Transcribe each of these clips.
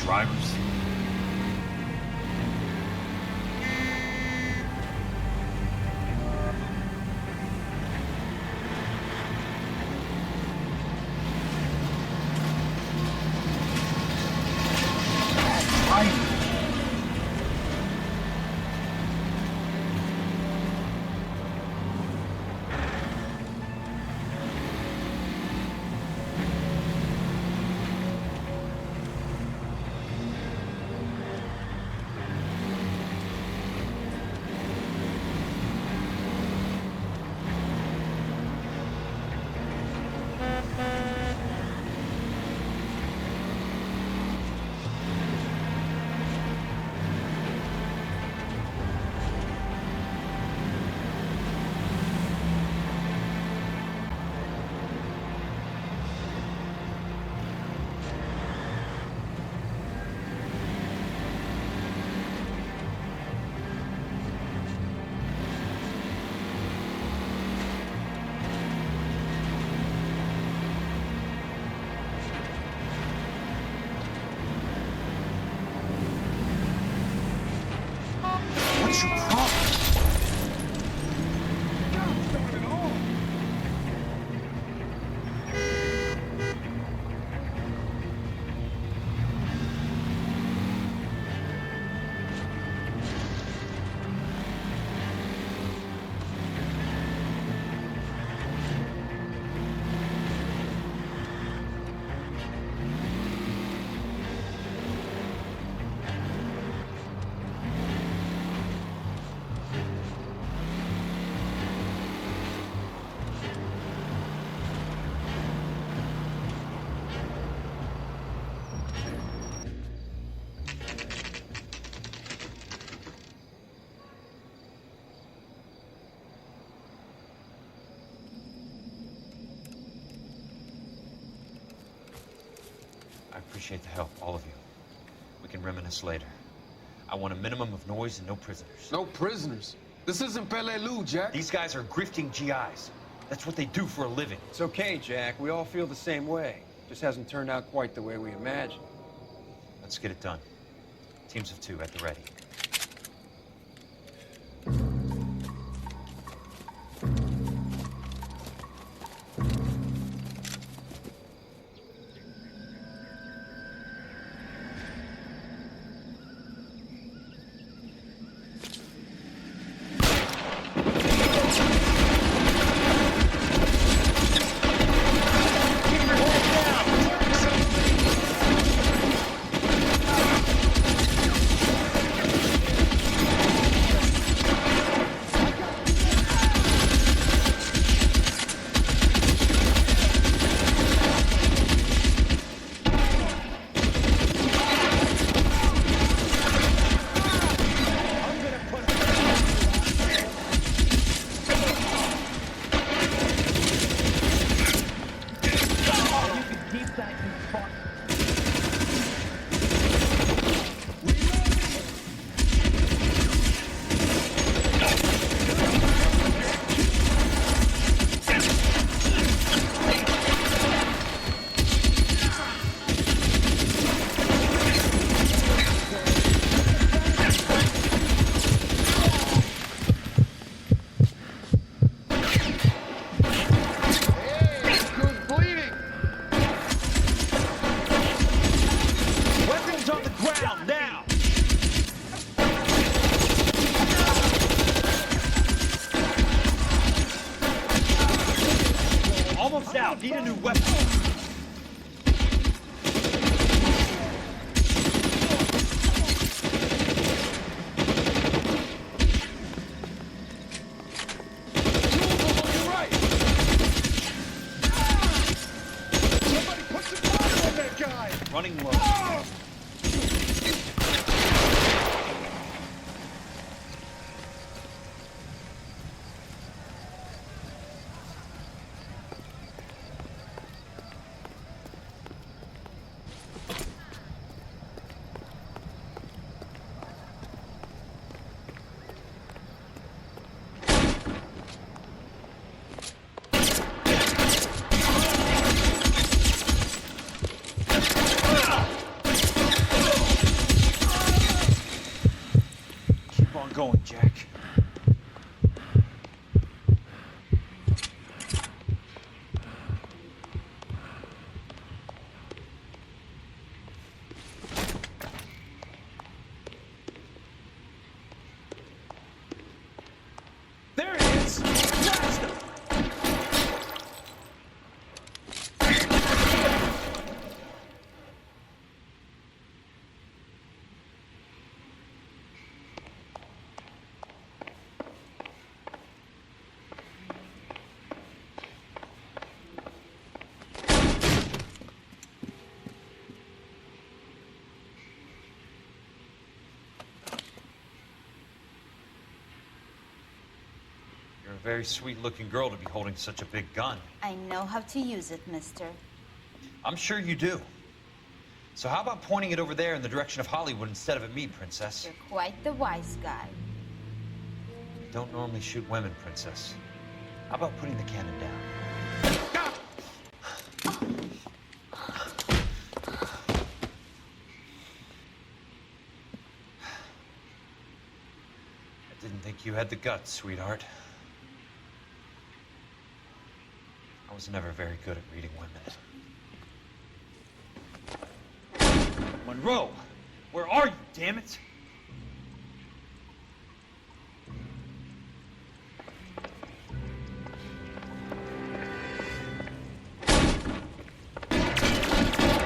Drivers. What's your problem? I appreciate the help, all of you. We can reminisce later. I want a minimum of noise and no prisoners. No prisoners? This isn't Peleliu, Jack. These guys are grifting GIs. That's what they do for a living. It's okay, Jack. We all feel the same way. Just hasn't turned out quite the way we imagined. Let's get it done. Teams of 2 at the ready. Need a new weapon. Running low. Going, Jack. There it is! Blast him! You're a very sweet-looking girl to be holding such a big gun. I know how to use it, mister. I'm sure you do. So how about pointing it over there in the direction of Hollywood instead of at me, Princess? You're quite the wise guy. Don't normally shoot women, Princess. How about putting the cannon down? I didn't think you had the guts, sweetheart. I was never very good at reading women. Monroe! Where are you, damn it?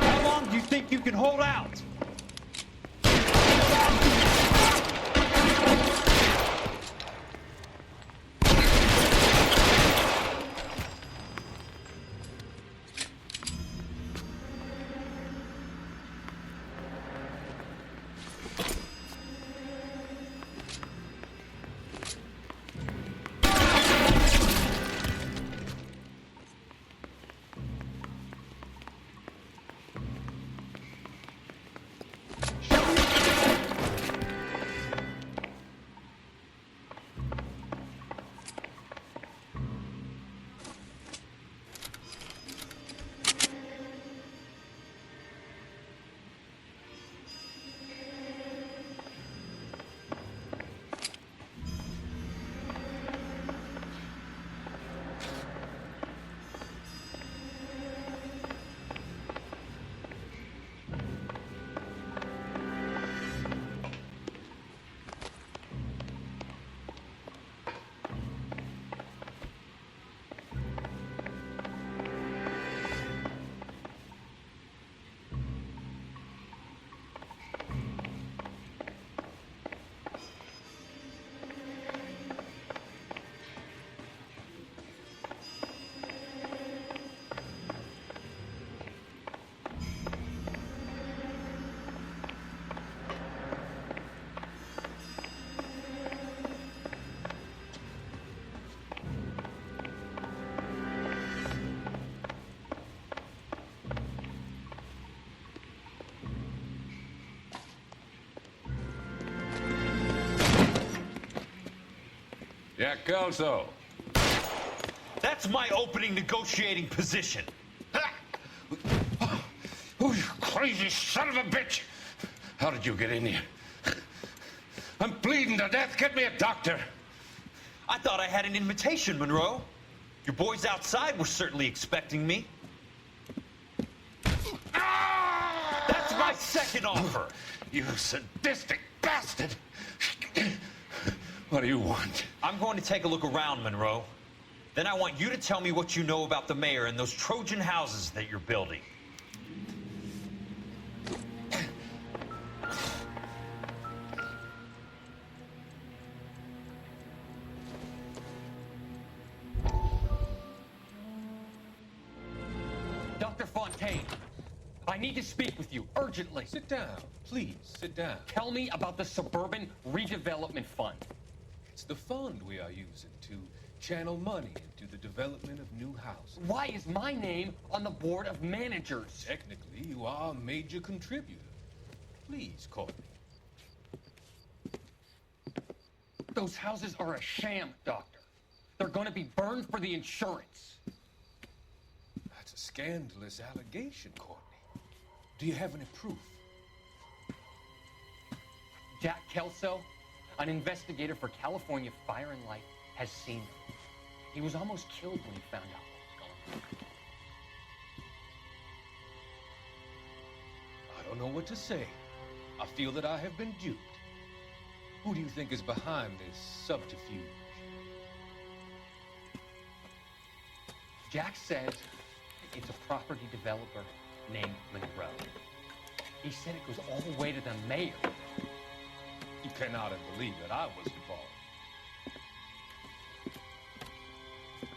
How long do you think you can hold out? Yeah, Kelso. That's my opening negotiating position. Oh, you crazy son of a bitch! How did you get in here? I'm bleeding to death. Get me a doctor. I thought I had an invitation, Monroe. Your boys outside were certainly expecting me. That's my second offer. You sadistic bastard! What do you want? I'm going to take a look around, Monroe. Then I want you to tell me what you know about the mayor and those Trojan houses that you're building. Dr. Fontaine, I need to speak with you urgently. Sit down. Please, sit down. Tell me about the Suburban Redevelopment Fund. It's the fund we are using to channel money into the development of new houses. Why is my name on the board of managers? Technically, you are a major contributor. Please, Courtney. Those houses are a sham, Doctor. They're going to be burned for the insurance. That's a scandalous allegation, Courtney. Do you have any proof? Jack Kelso, an investigator for California Fire and Life, has seen them. He was almost killed when he found out what was going on. I don't know what to say. I feel that I have been duped. Who do you think is behind this subterfuge? Jack says it's a property developer named Monroe. He said it goes all the way to the mayor. You cannot believe that I was involved.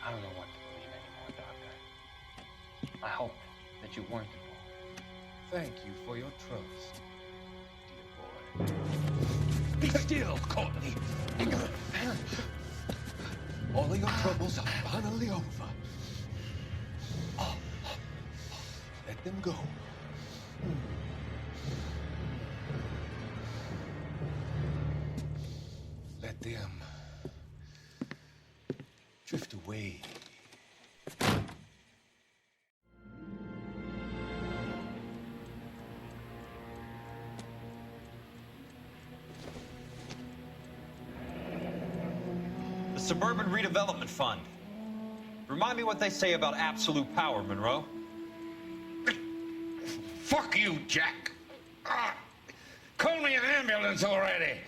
I don't know what to believe anymore, Doctor. I hope that you weren't involved. Thank you for your trust, dear boy. Be still, Courtney. All of your troubles are finally over. Let them go. Let them drift away. The Suburban Redevelopment Fund. Remind me what they say about absolute power, Monroe. Fuck you, Jack. Call me an ambulance already.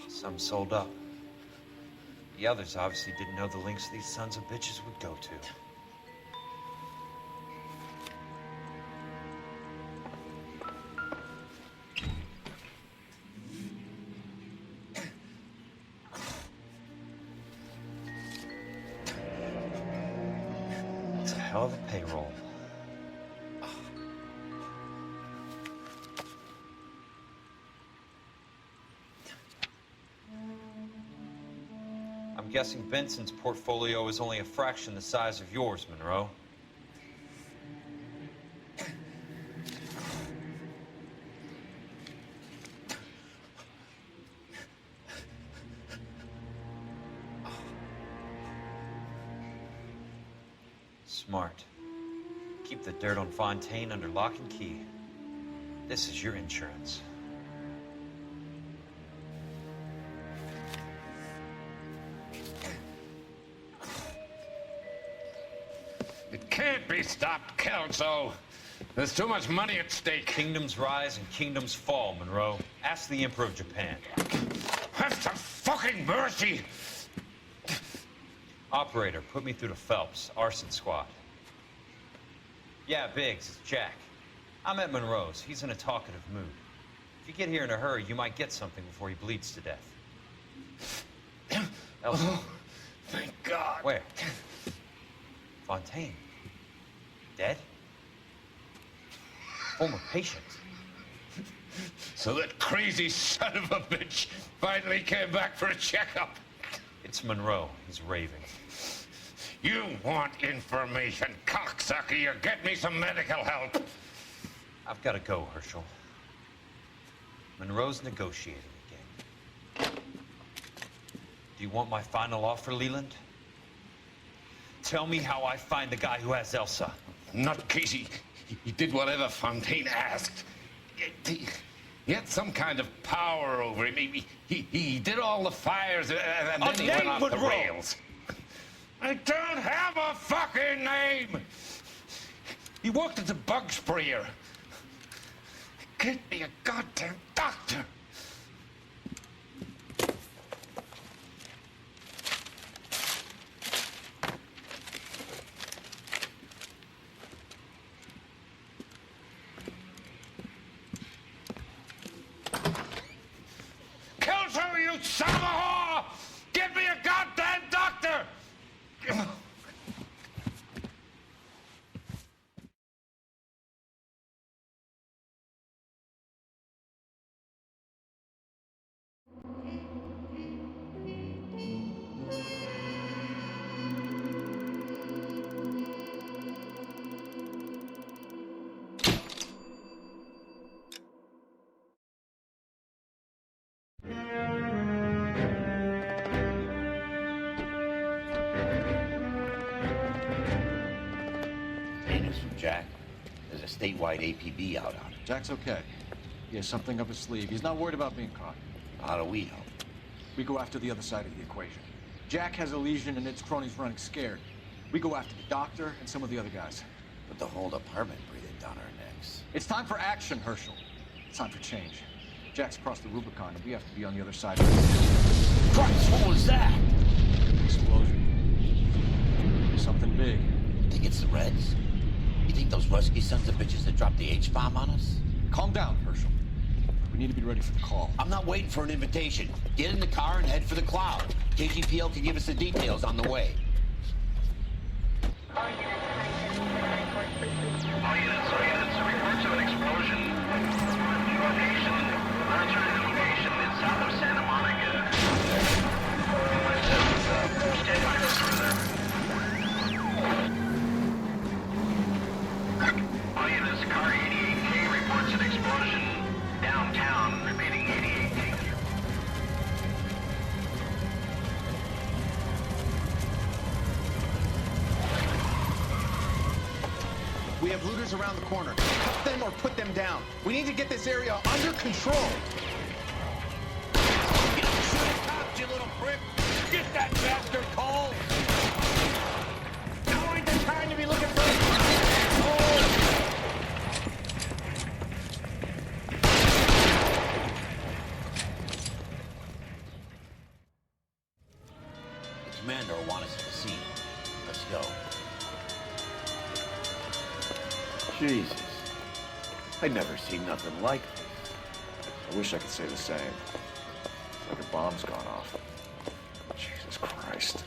Some sold up. The others obviously didn't know the lengths these sons of bitches would go to. It's a hell of a payroll. I'm guessing Benson's portfolio is only a fraction the size of yours, Monroe. Smart. Keep the dirt on Fontaine under lock and key. This is your insurance. It can't be stopped, Kelso. There's too much money at stake. Kingdoms rise and kingdoms fall, Monroe. Ask the Emperor of Japan. Have some fucking mercy. Operator, put me through to Phelps, arson squad. Yeah, Biggs, it's Jack. I'm at Monroe's. He's in a talkative mood. If you get here in a hurry, you might get something before he bleeds to death. Elsa. Oh, thank God. Where? Fontaine. Dead? Former patient. So that crazy son of a bitch finally came back for a checkup. It's Monroe. He's raving. You want information, cocksucker. You get me some medical help. I've got to go, Herschel. Monroe's negotiating again. Do you want my final offer, Leland? Tell me how I find the guy who has Elsa. Nutcase, he did whatever Fontaine asked. He had some kind of power over him. He did all the fires and then he went off the rails. I don't have a fucking name! He worked at the bug sprayer. Get me a goddamn doctor! Kelso, you son of a whore! Get me a goddamn doctor! News from Jack. There's a statewide APB out on it. Jack's okay. He has something up his sleeve. He's not worried about being caught. How do we help? We go after the other side of the equation. Jack has a legion and its cronies running scared. We go after the doctor and some of the other guys. With the whole department breathing down our necks. It's time for action, Herschel. It's time for change. Jack's crossed the Rubicon, and we have to be on the other side of it. Christ, what was that? Explosion. Something big. Think it's the Reds? You think those Rusky sons of bitches that dropped the H-bomb on us? Calm down, Herschel. We need to be ready for the call. I'm not waiting for an invitation. Get in the car and head for the cloud. KGPL can give us the details on the way. All units, reports of an explosion. New location, alternative location in south of Santa Monica. West of, stand by for further. All units, car 88K reports an explosion downtown. Repeating 88K. We have looters around the corner. Cut them or put them down. We need to get this area under control. Get the shooting cops, you little prick! Get that bastard, Cole! Now ain't the time to be looking for The commander will want us at the scene. Let's go. Jesus. I'd never seen nothing like this. I wish I could say the same. It's like a bomb's gone off. Jesus Christ.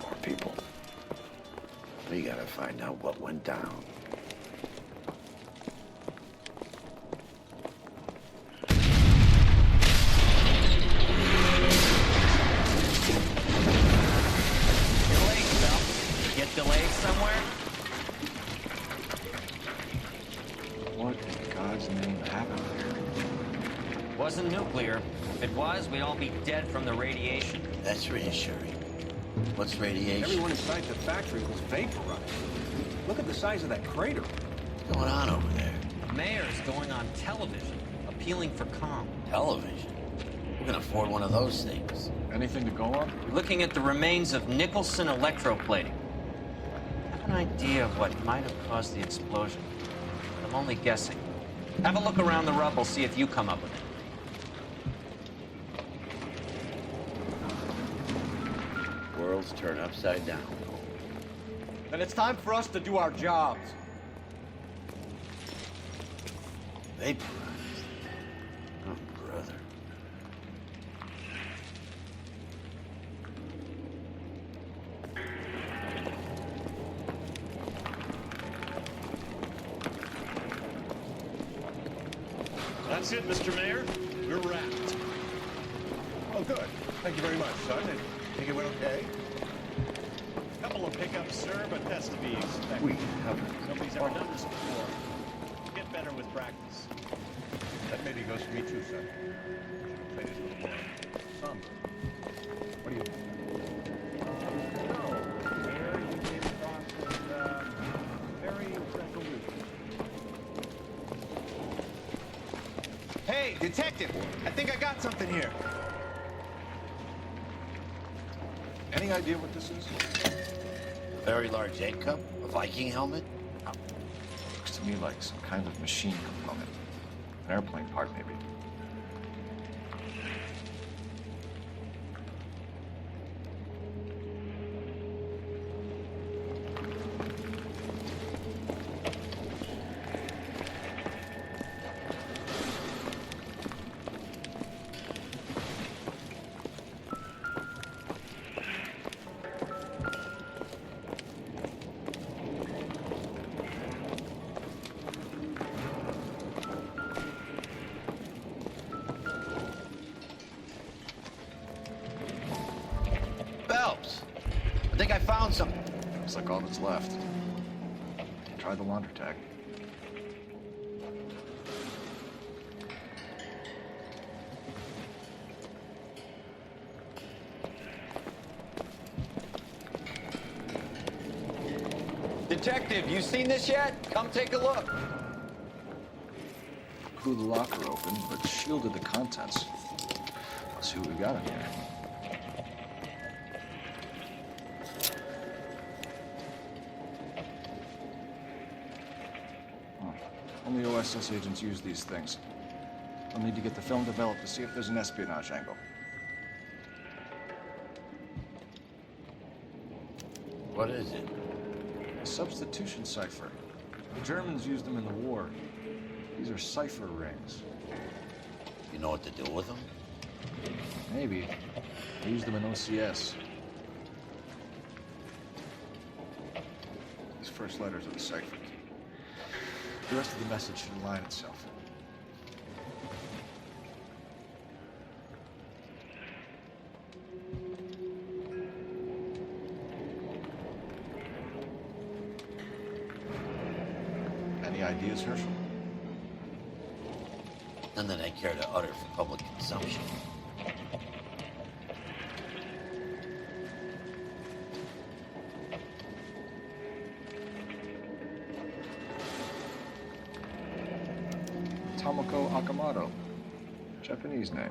More people. We gotta find out what went down. Delayed, Phelps. Get delayed somewhere? What in God's name happened here? Wasn't nuclear. If it was, we'd all be dead from the radiation. That's reassuring. What's radiation? Everyone inside the factory was vaporized. Look at the size of that crater. What's going on over there? The mayor's going on television, appealing for calm. Television? Who can afford one of those things? Anything to go on? We're looking at the remains of Nicholson electroplating. I have an idea of what might have caused the explosion, but I'm only guessing. Have a look around the rubble, see if you come up with it. Worlds turn upside down. Then it's time for us to do our jobs. Vaporized. Oh, brother. That's it, Mr. Mayor. We're wrapped. Oh, good. Thank you very much, son. I think it went okay. Couple of hiccups, sir, but that's to be expected. We haven't. Nobody's ever done this before. Get better with practice. That maybe goes for me too, son. Should have played it a little more somber. What do you think? Hey, detective! I think I got something here. Any idea what this is? A very large egg cup? A Viking helmet? Looks to me like some kind of machine component. An airplane part, maybe. Phelps! I think I found something. Looks like all that's left. Try the launder tag. Detective, you seen this yet? Come take a look. Blew the locker open, but shielded the contents. Let's see what we got in here. Only OSS agents use these things. We'll need to get the film developed to see if there's an espionage angle. What is it? A substitution cipher. The Germans used them in the war. These are cipher rings. You know what to do with them? Maybe. They used them in OCS. These first letters are the cipher key. The rest of the message should align itself. Any ideas, Herschel? None that I care to utter for public consumption. Tomoko Akamoto. Japanese name.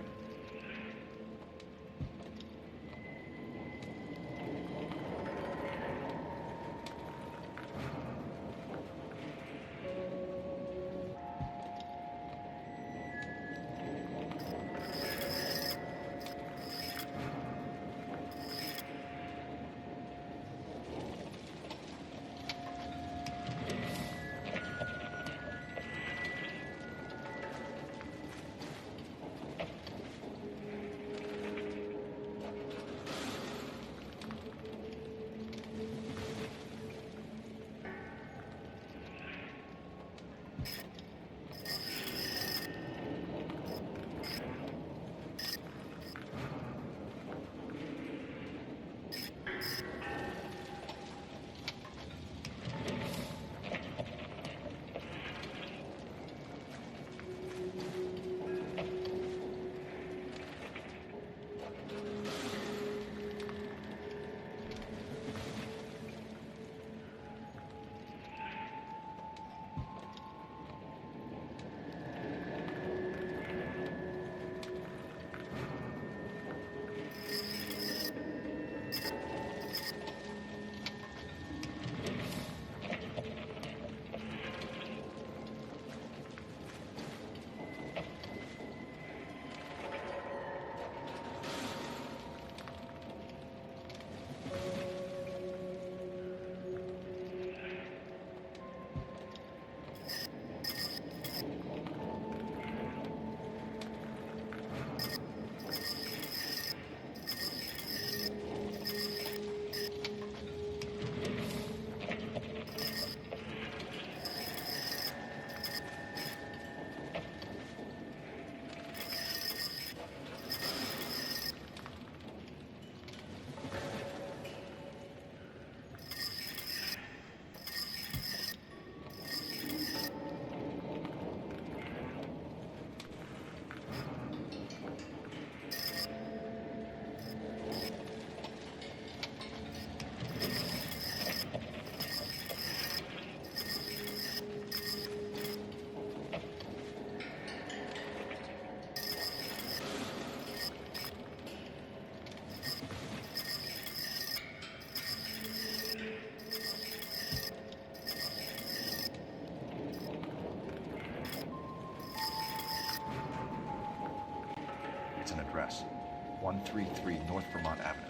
133 North Vermont Avenue.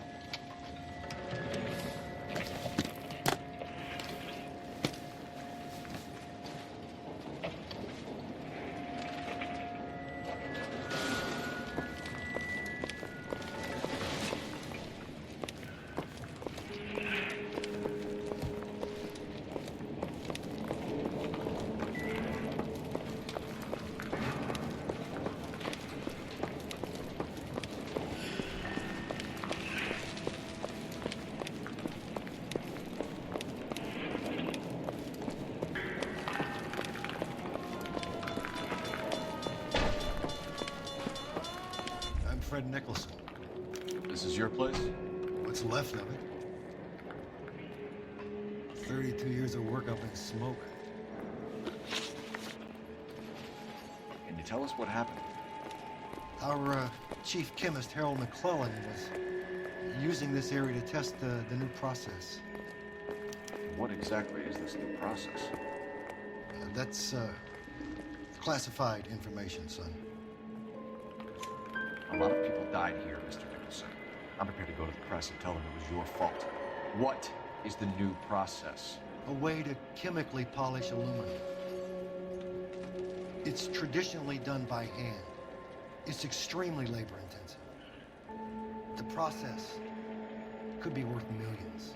Fred Nicholson. This is your place? What's left of it. 32 years of work up in smoke. Can you tell us what happened? Our chief chemist, Harold McClellan, was using this area to test the new process. What exactly is this new process? That's classified information, son. A lot of people died here, Mr. Nicholson. I'm prepared to go to the press and tell them it was your fault. What is the new process? A way to chemically polish aluminum. It's traditionally done by hand. It's extremely labor-intensive. The process could be worth millions.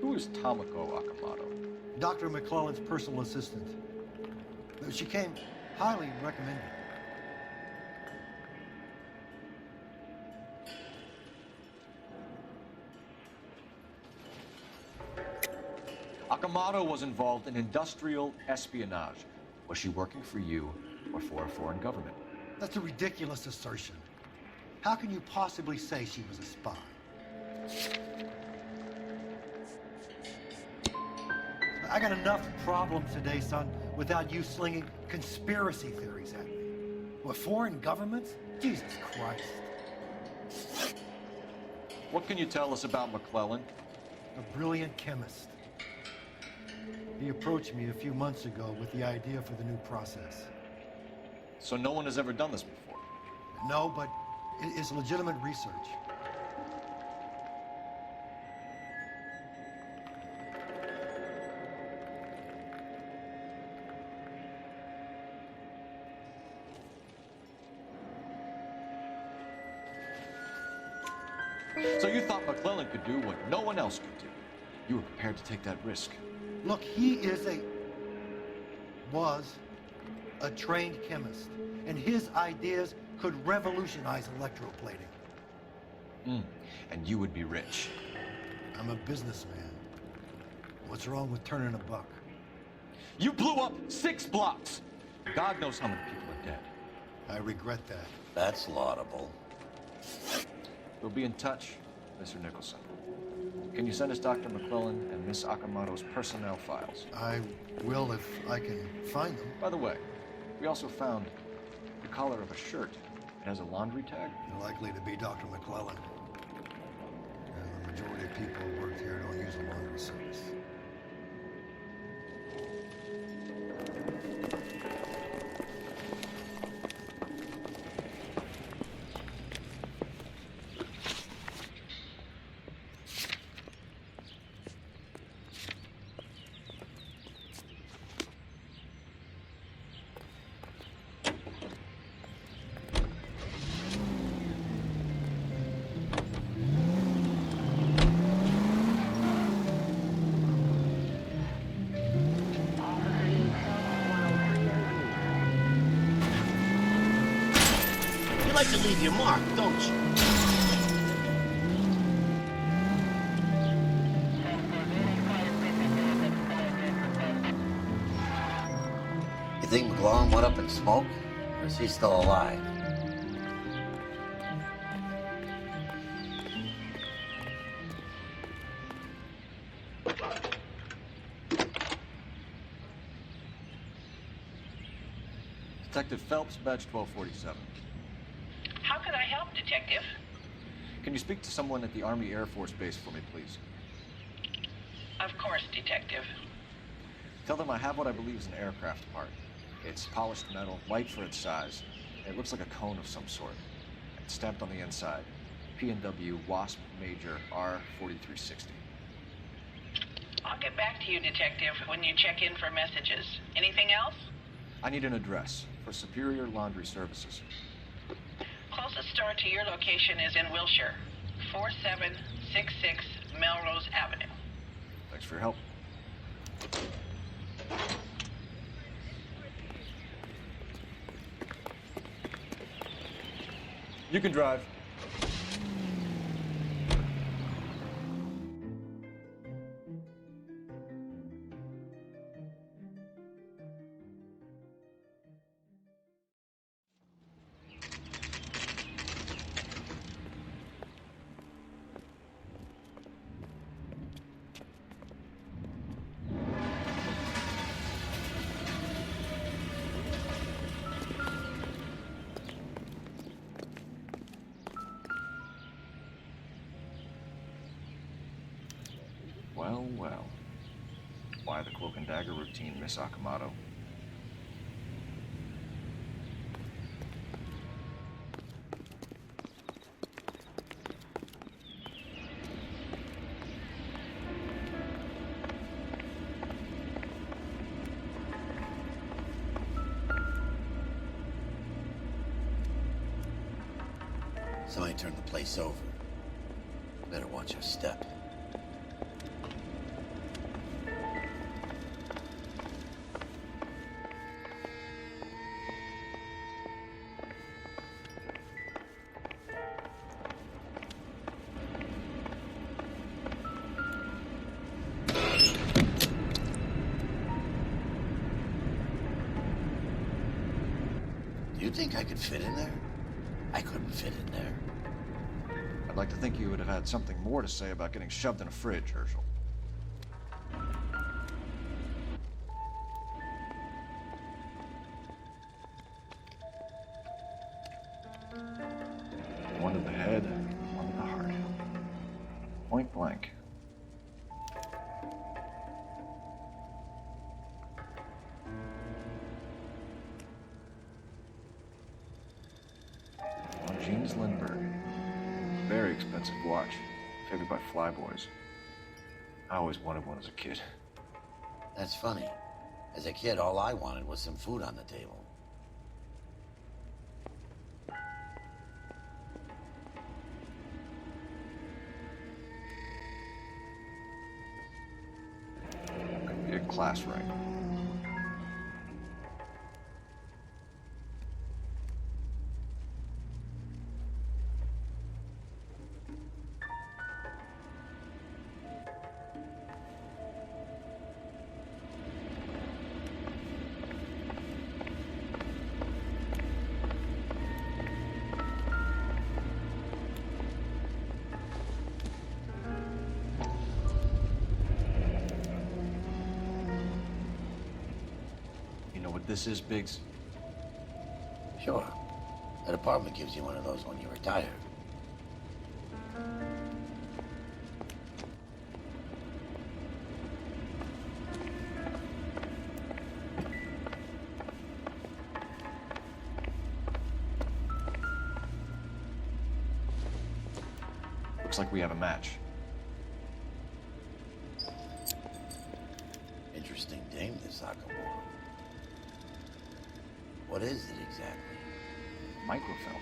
Who is Tomoko Akamoto? Dr. McClellan's personal assistant. She came highly recommended. Akamoto was involved in industrial espionage. Was she working for you or for a foreign government? That's a ridiculous assertion. How can you possibly say she was a spy? I got enough problems today, son, without you slinging conspiracy theories at me. What, foreign governments? Jesus Christ. What can you tell us about McClellan? A brilliant chemist. He approached me a few months ago with the idea for the new process. So no one has ever done this before? No, but it's legitimate research. So you thought McClellan could do what no one else could do. You were prepared to take that risk. Look, he was a trained chemist, and his ideas could revolutionize electroplating. And you would be rich. I'm a businessman. What's wrong with turning a buck? You blew up 6 blocks! God knows how many people are dead. I regret that. That's laudable. We'll be in touch, Mr. Nicholson. Can you send us Dr. McClellan and Miss Akamoto's personnel files? I will if I can find them. By the way, we also found the collar of a shirt. It has a laundry tag. Likely to be Dr. McClellan. The majority of people who work here don't use a laundry service. You like to leave your mark, don't you? You think McClellan went up in smoke? Or is he still alive? Detective Phelps, badge 1247. How can I help, Detective? Can you speak to someone at the Army Air Force Base for me, please? Of course, Detective. Tell them I have what I believe is an aircraft part. It's polished metal, light for its size. It looks like a cone of some sort. It's stamped on the inside. P&W Wasp Major R4360. I'll get back to you, Detective, when you check in for messages. Anything else? I need an address for Superior Laundry Services. Closest store to your location is in Wilshire, 4766 Melrose Avenue. Thanks for your help. You can drive. Well, well. Why the cloak and dagger routine, Miss Akamoto? Somebody turned the place over. Better watch your step. Do you think I could fit in there? I couldn't fit in there. I'd like to think you would have had something more to say about getting shoved in a fridge, Herschel. One to the head, one to the heart. Point blank. James Lindbergh. Very expensive watch. Favored by flyboys. I always wanted one as a kid. That's funny. As a kid, all I wanted was some food on the table. Could be a class ring. This is Biggs. Sure. That apartment gives you one of those when you retire. Looks like we have a match. Interesting dame, this Akamoto. What is it exactly? Microfilm.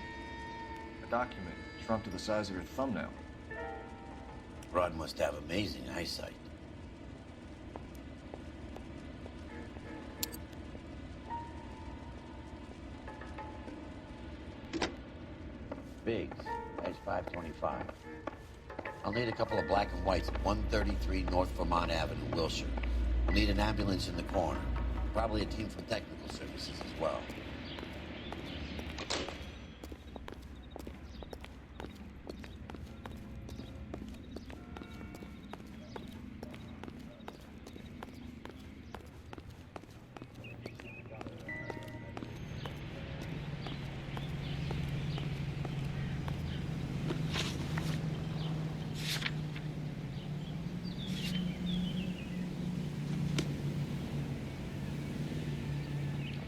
A document shrunk to the size of your thumbnail. Broad must have amazing eyesight. Biggs, that's 525. I'll need a couple of black and whites at 133 North Vermont Avenue, Wilshire. We'll need an ambulance in the corner. Probably a team from technical services as well.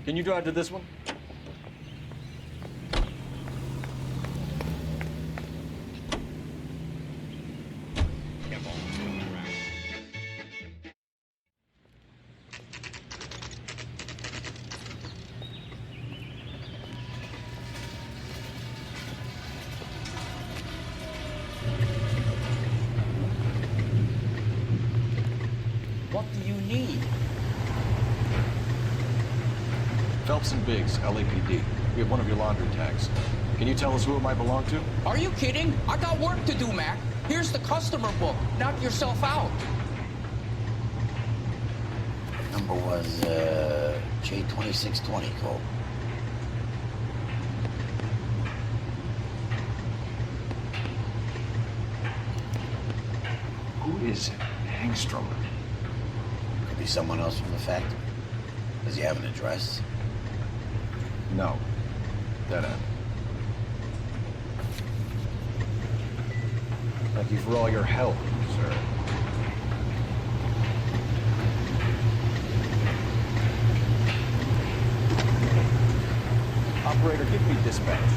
Can you drive to this one? Phelps and Biggs, LAPD. We have one of your laundry tags. Can you tell us who it might belong to? Are you kidding? I got work to do, Mac. Here's the customer book. Knock yourself out. Number was, J2620, Cole. Who is Hangstrom? Could be someone else from the factory. Does he have an address? No. Dead end. Thank you for all your help, sir. Operator, give me dispatch.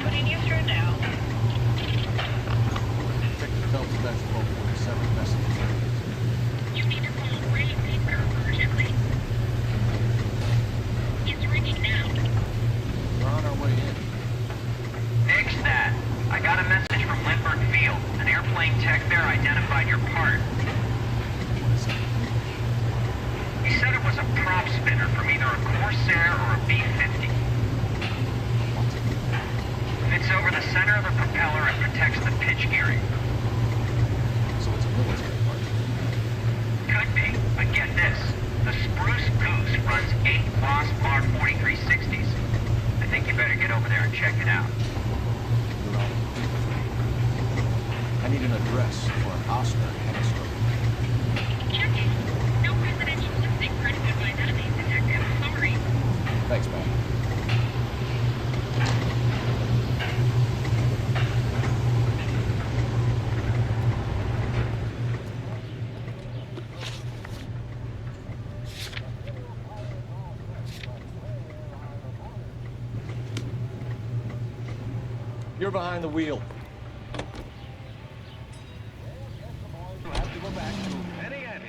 Putting you through now. Detective Phelps, that's 1247 message. You need to call Ray Baker urgently. It's ringing now. We're on our way in. Nix that. I got a message from Lindbergh Field. An airplane tech there identified your part. He said it was a prop spinner from either a Corsair or a B-50. Fits over the center of the propeller and protects the pitch gearing. So it's a military part. Could be, but get this. The Spruce Goose runs 8 Wasp Mark 4360s. I think you better get over there and check it out. I need an address for an Oscar Hangstrom. Checking. No residential listing credited by database detective. Sorry. Thanks, man. You're behind the wheel. You'll have to go back to Penny Ante.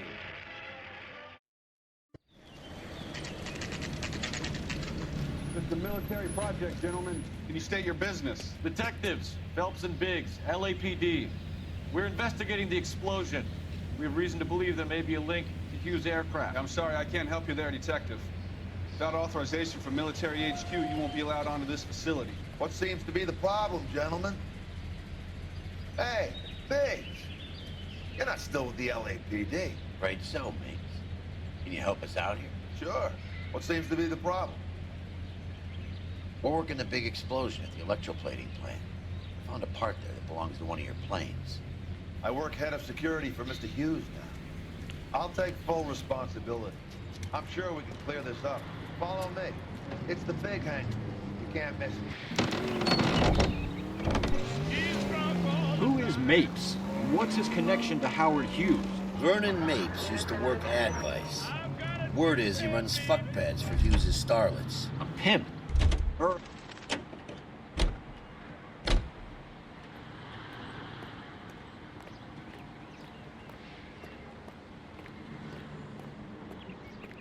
It's a military project, gentlemen. Can you state your business? Detectives, Phelps and Biggs, LAPD. We're investigating the explosion. We have reason to believe there may be a link to Hughes' aircraft. I'm sorry, I can't help you there, Detective. Without authorization from Military HQ, you won't be allowed onto this facility. What seems to be the problem, gentlemen? Hey, Biggs. You're not still with the LAPD. Right so, Biggs. Can you help us out here? Sure. What seems to be the problem? We're working the big explosion at the electroplating plant. I found a part there that belongs to one of your planes. I work head of security for Mr. Hughes now. I'll take full responsibility. I'm sure we can clear this up. Follow me. It's the big hangar. You can't miss it. Who is Mapes? What's his connection to Howard Hughes? Vernon Mapes used to work at Advice. Word is he runs fuck pads for Hughes' starlets. A pimp.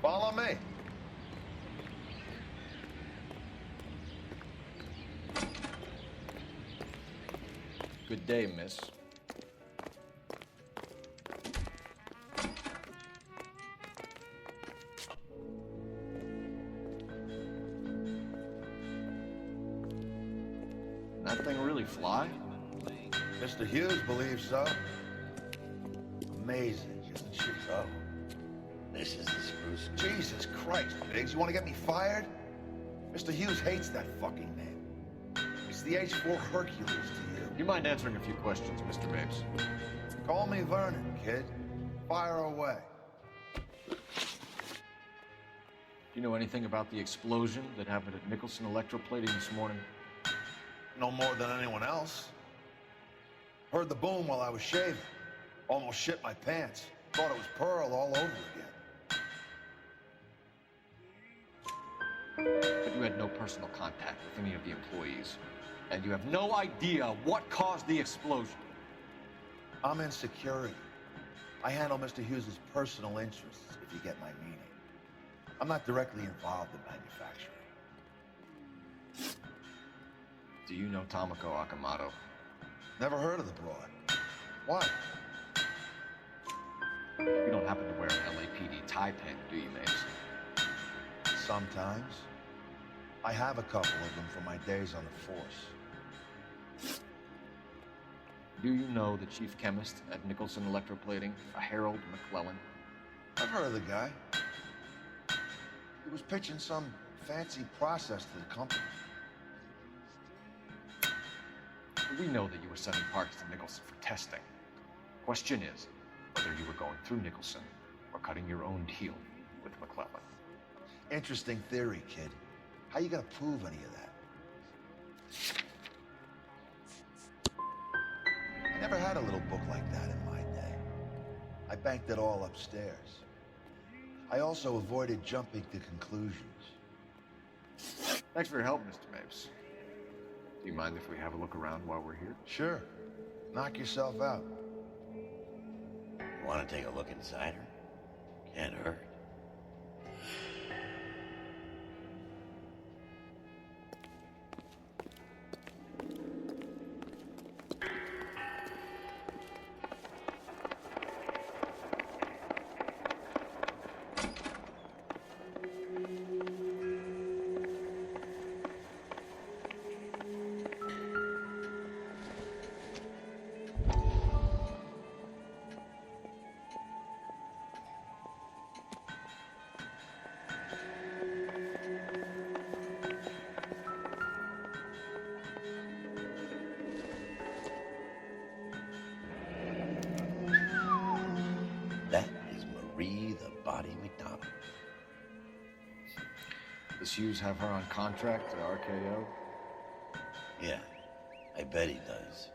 Follow me. Good day, miss. That thing really fly? Mr. Hughes believes so. Amazing, isn't she? So. This is the Spruce. Jesus Christ, Biggs, you want to get me fired? Mr. Hughes hates that fucking name. It's the H-4 Hercules to you. You mind answering a few questions, Mr. Mapes? Call me Vernon, kid. Fire away. Do you know anything about the explosion that happened at Nicholson Electroplating this morning? No more than anyone else. Heard the boom while I was shaving. Almost shit my pants. Thought it was Pearl all over again. But you had no personal contact with any of the employees. And you have no idea what caused the explosion. I'm in security. I handle Mr. Hughes' personal interests, if you get my meaning. I'm not directly involved in manufacturing. Do you know Tomoko Akamoto? Never heard of the broad. Why? You don't happen to wear an LAPD tie pin, do you, Mapes? Sometimes. I have a couple of them from my days on the force. Do you know the chief chemist at Nicholson Electroplating, a Harold McClellan? I've heard of the guy. He was pitching some fancy process to the company. We know that you were sending parts to Nicholson for testing. Question is, whether you were going through Nicholson or cutting your own deal with McClellan. Interesting theory, kid. How you gonna prove any of that? I never had a little book like that in my day. I banked it all upstairs. I also avoided jumping to conclusions. Thanks for your help, Mr. Mapes. Do you mind if we have a look around while we're here? Sure. Knock yourself out. You want to take a look inside her? Can't hurt. Does Hughes have her on contract to RKO? Yeah, I bet he does.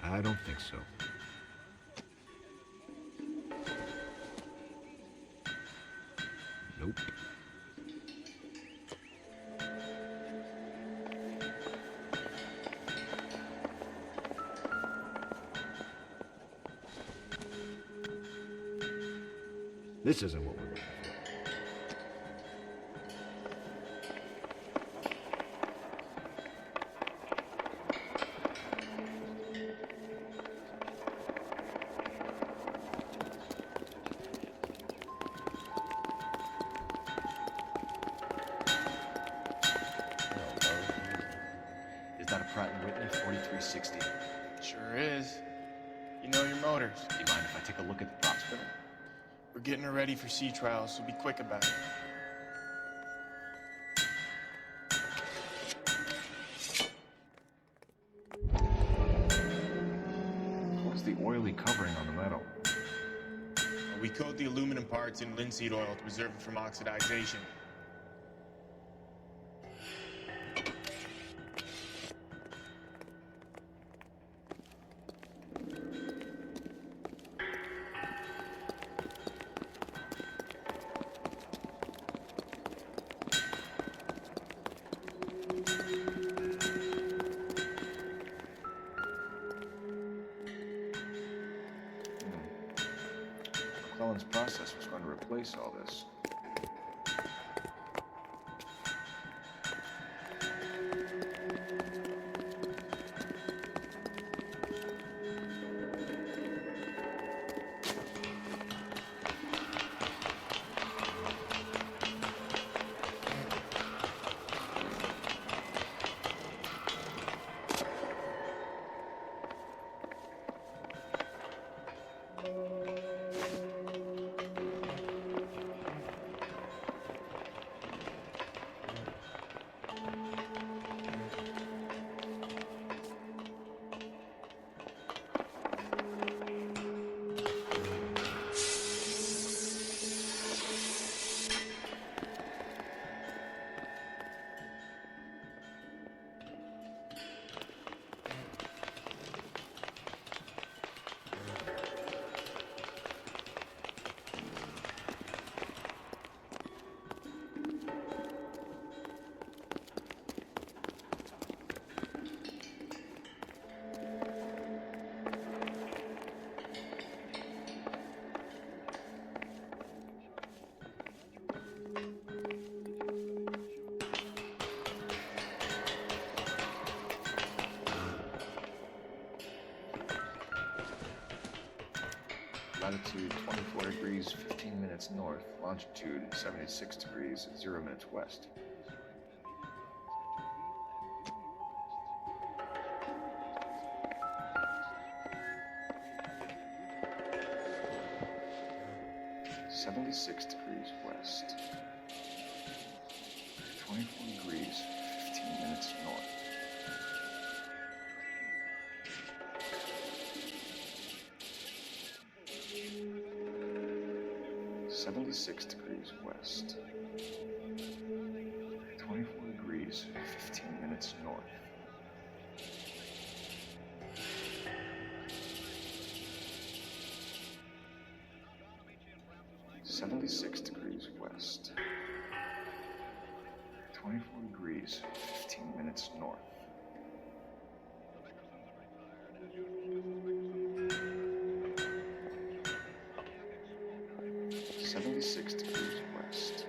I don't think so. Nope. This isn't what we're looking for. Sure is. You know your motors. Do you mind if I take a look at the prop spinner? We're getting her ready for sea trials, so be quick about it. What's the oily covering on the metal? We coat the aluminum parts in linseed oil to preserve it from oxidization. McClellan's process was going to replace all this. Latitude 24 degrees, 15 minutes north. Longitude 76 degrees, 0 minutes west. .6 degrees west. 24 degrees, 15 minutes north. 76 degrees west. 24 degrees, 15 minutes north. 76 degrees west. 24 degrees, 15 minutes north. 76 degrees west.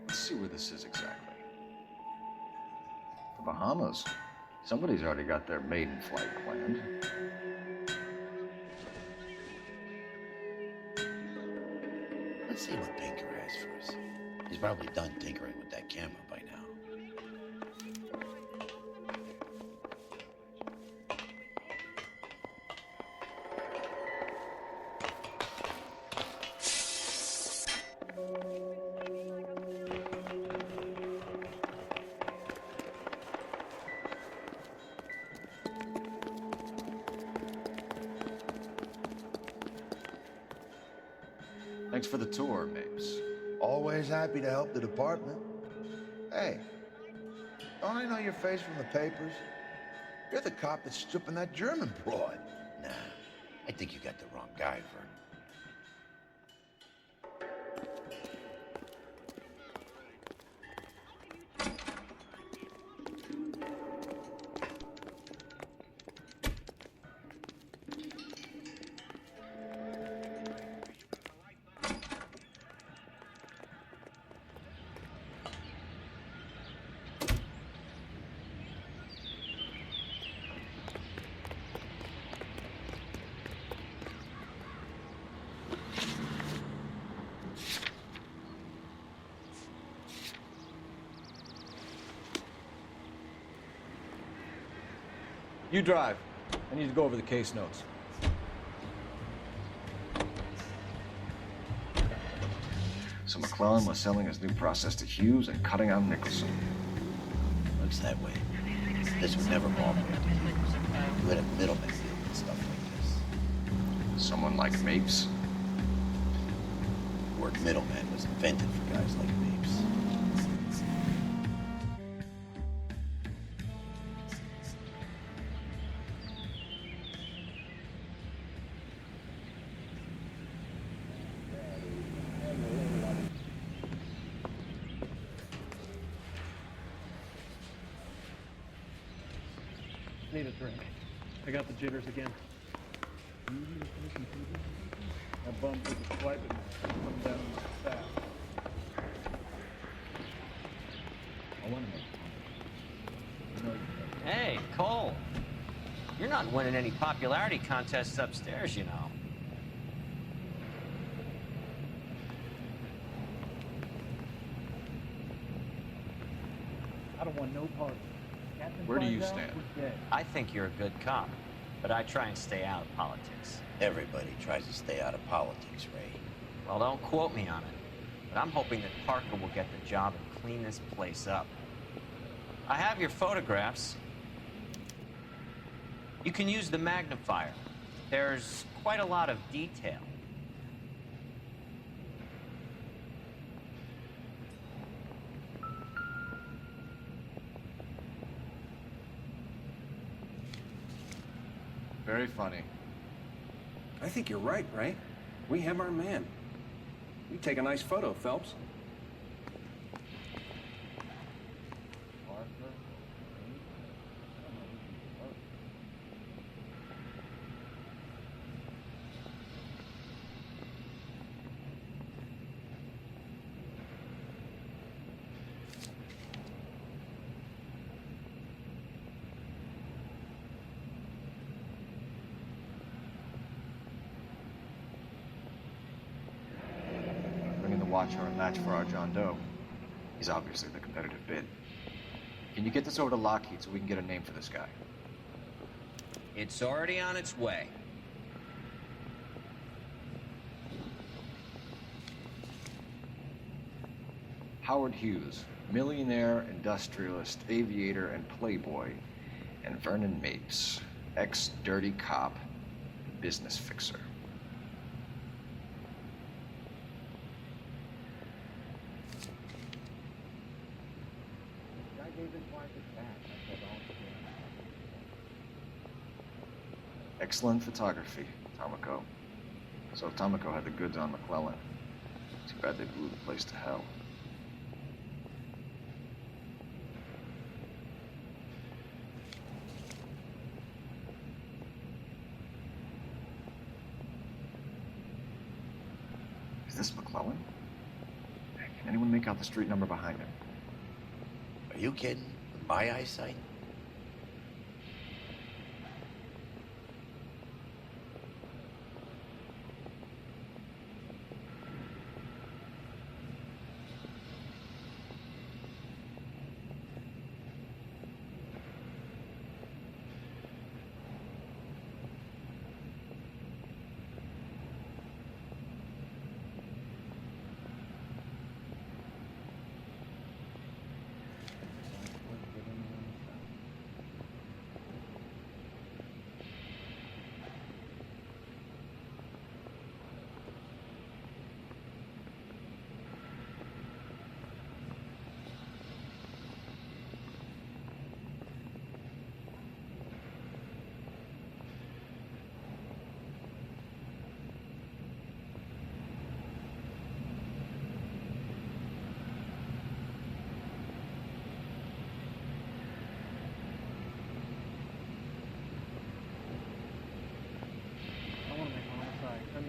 Let's see where this is exactly. The Bahamas. Somebody's already got their maiden flight planned. Let's see what Pinker has for us. He's probably done tinkering with that camera by now. Thanks for the tour, Mapes. Always happy to help the department. Hey, don't I know your face from the papers? You're the cop that's stripping that German broad. Nah, I think you got the wrong guy, Vern. You drive. I need to go over the case notes. So McClellan was selling his new process to Hughes and cutting out Nicholson. Looks that way. This would never fall for it. You had a middleman deal with stuff like this. Someone like Mapes? The word middleman was invented for guys like Mapes. Need a drink. I got the jitters again. I bumped with the swiping coming down fast. I want to make Hey, Cole. You're not winning any popularity contests upstairs, you know. I don't want no part of it. Where do you stand? I think you're a good cop, but I try and stay out of politics. Everybody tries to stay out of politics, Ray. Well, don't quote me on it, but I'm hoping that Parker will get the job and clean this place up. I have your photographs. You can use the magnifier. There's quite a lot of detail. Very funny. I think you're right, Ray. We have our man. You take a nice photo, Phelps. watch are a match for our John Doe, he's obviously the competitive bid. Can you get this over to Lockheed so we can get a name for this guy? It's already on its way. Howard Hughes, millionaire, industrialist, aviator, and playboy, and Vernon Mapes, ex-dirty cop and business fixer. Excellent photography, Tomoko. So Tomoko had the goods on McClellan. Too bad they blew the place to hell. Is this McClellan? Can anyone make out the street number behind him? Are you kidding? With my eyesight?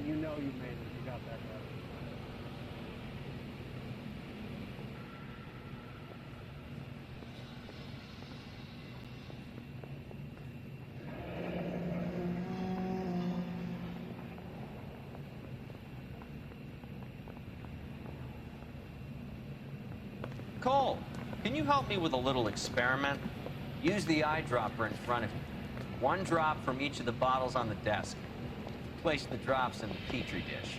You know you made it. You got that right. Cole, can you help me with a little experiment? Use the eyedropper in front of you. One drop from each of the bottles on the desk. Place the drops in the petri dish.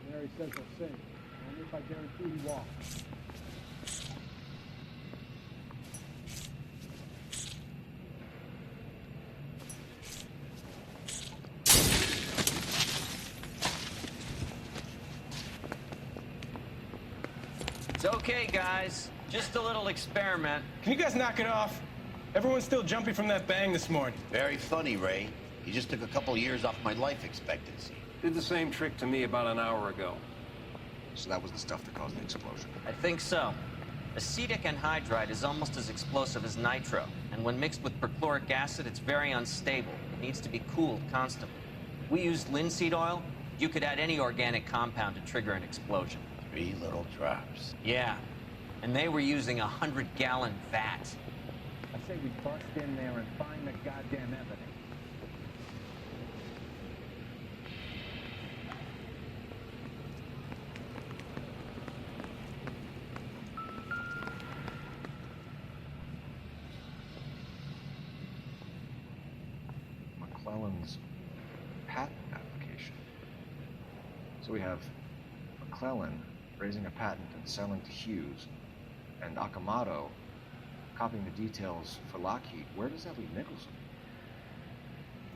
Mary says he'll sing. Only if I guarantee he won't. It's okay, guys. Just a little experiment. Can you guys knock it off? Everyone's still jumpy from that bang this morning. Very funny, Ray. You just took a couple years off my life expectancy. Did the same trick to me about an hour ago. So that was the stuff that caused the explosion? I think so. Acetic anhydride is almost as explosive as nitro, and when mixed with perchloric acid, it's very unstable. It needs to be cooled constantly. We used linseed oil. You could add any organic compound to trigger an explosion. 3 little drops. Yeah, and they were using a 100-gallon vat. I say we bust in there and find the goddamn evidence. McClellan's patent application. So we have McClellan raising a patent and selling to Hughes, and Akamoto copying the details for Lockheed. Where does that leave Nicholson?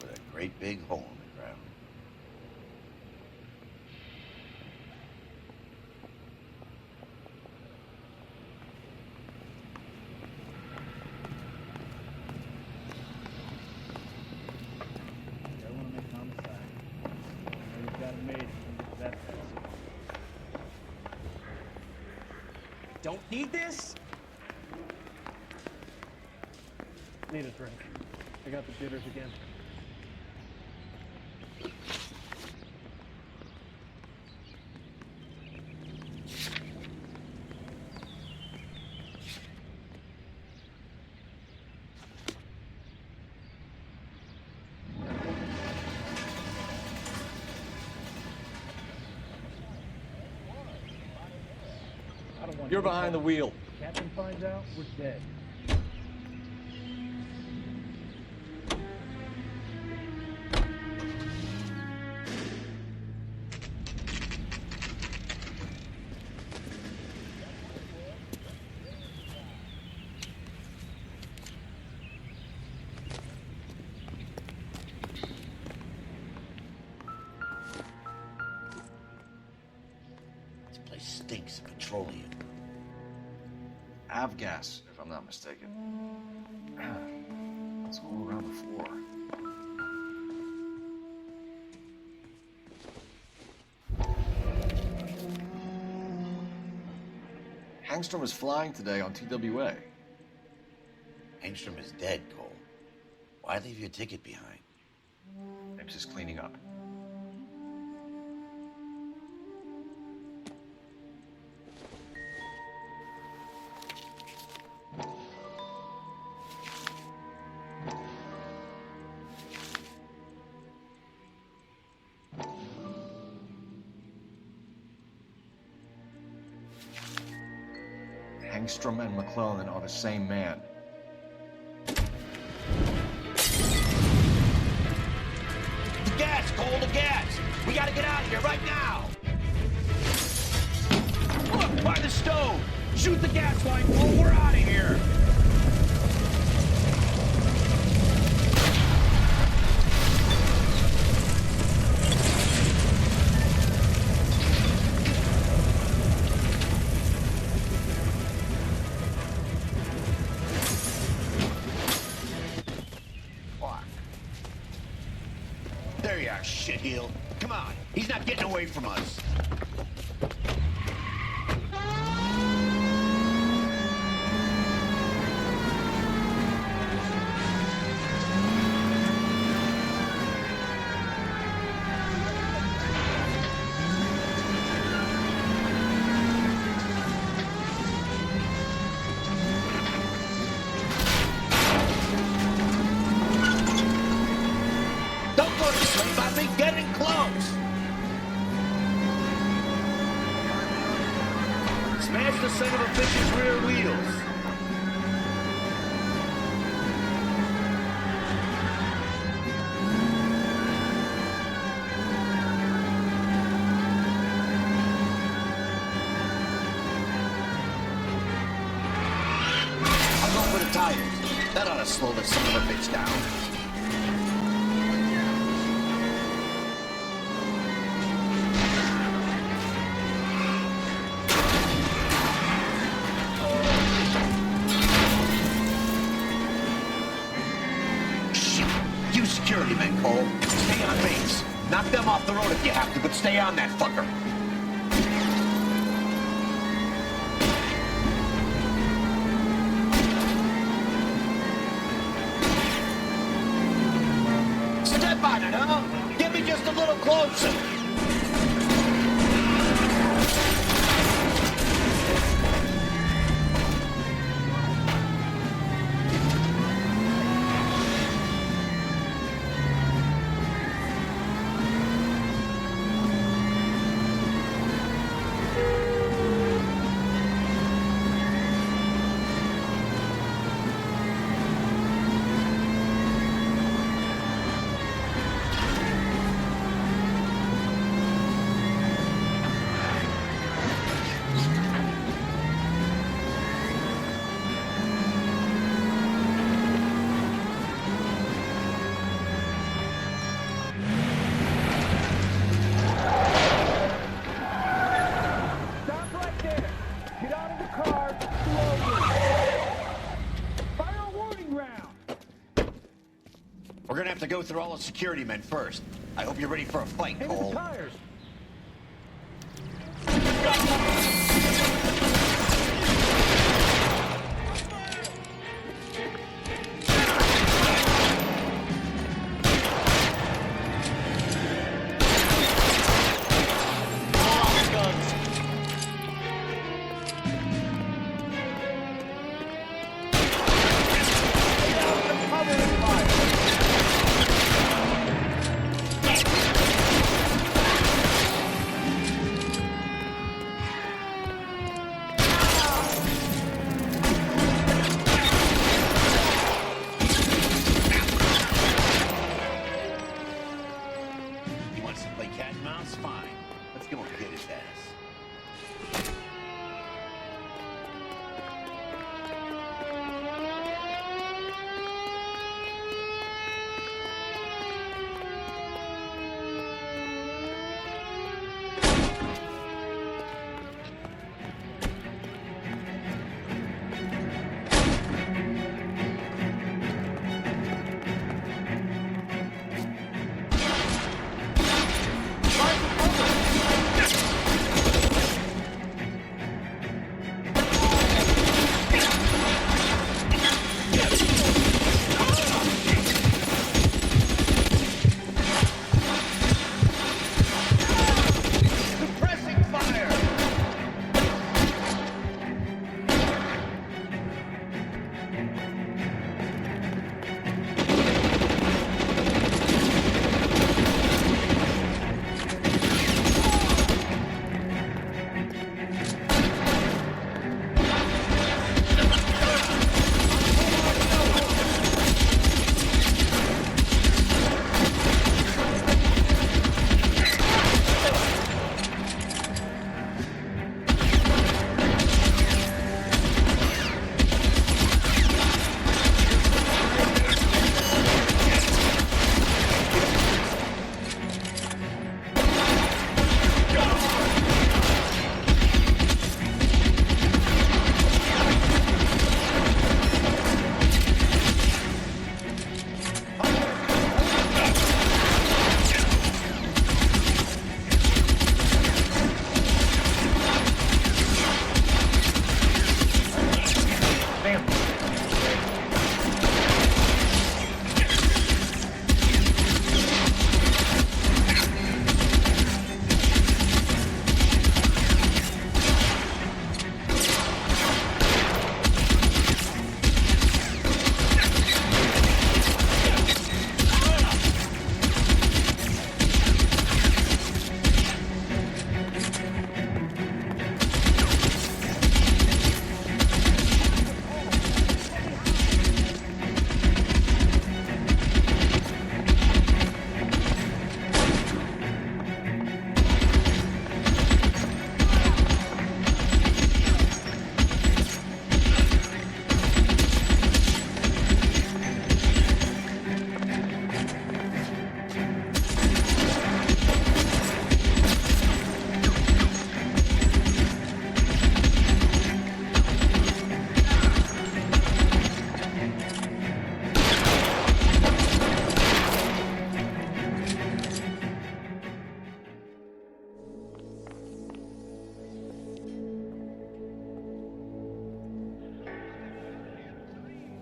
With a great big hole in the ground. I want to make homicide. You've got it made. That's Don't need this? Need a drink. I got the jitters again. You're behind the wheel. Captain finds out, we're dead. Stinks of petroleum. Avgas, if I'm not mistaken. It's all around the floor. Hangstrom is flying today on TWA. Hangstrom is dead, Cole. Why leave your ticket behind? I'm just cleaning up. Hangstrom and McClellan are the same man. The gas, Cole, the gas! We gotta get out of here right now! Look, by the stove! Shoot the gas line, Cole, we're out of here! There you are, shitheel. Come on, he's not getting away from us. Smash the son of a bitch's rear wheels. I'll go for the tires. That ought to slow the son of a bitch down. Security men, Cole. Stay on base. Knock them off the road if you have to, but stay on that fucker. Step on it, huh? Get me just a little closer. We're gonna have to go through all the security men first. I hope you're ready for a fight, Cole. Tires.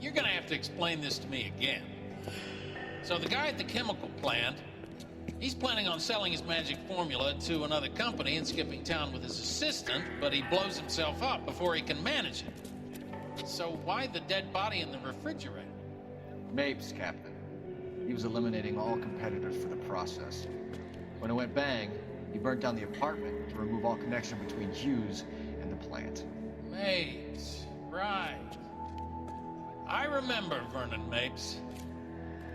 you're gonna have to explain this to me again. So the guy at the chemical plant, he's planning on selling his magic formula to another company and skipping town with his assistant, but he blows himself up before he can manage it. So why the dead body in the refrigerator? Mapes, Captain. He was eliminating all competitors for the process. When it went bang, he burnt down the apartment to remove all connection between Hughes and the plant. Mapes, right. I remember Vernon Mapes.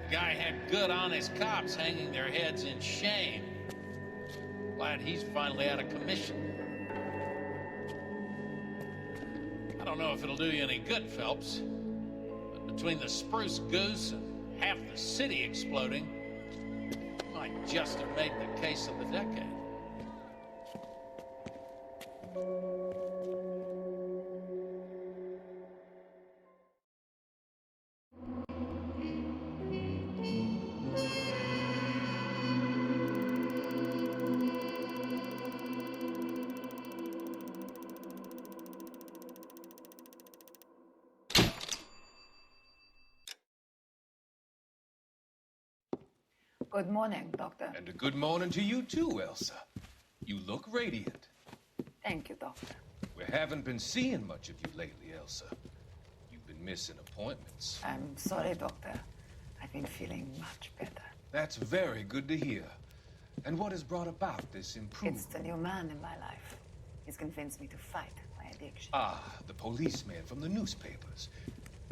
The guy had good, honest cops hanging their heads in shame. Glad he's finally out of commission. I don't know if it'll do you any good, Phelps, but between the spruce goose and half the city exploding, you might just have made the case of the decade. Good morning, Doctor. And a good morning to you too, Elsa. You look radiant. Thank you, Doctor. We haven't been seeing much of you lately, Elsa. You've been missing appointments. I'm sorry, Doctor. I've been feeling much better. That's very good to hear. And what has brought about this improvement? It's the new man in my life. He's convinced me to fight my addiction. Ah, the policeman from the newspapers.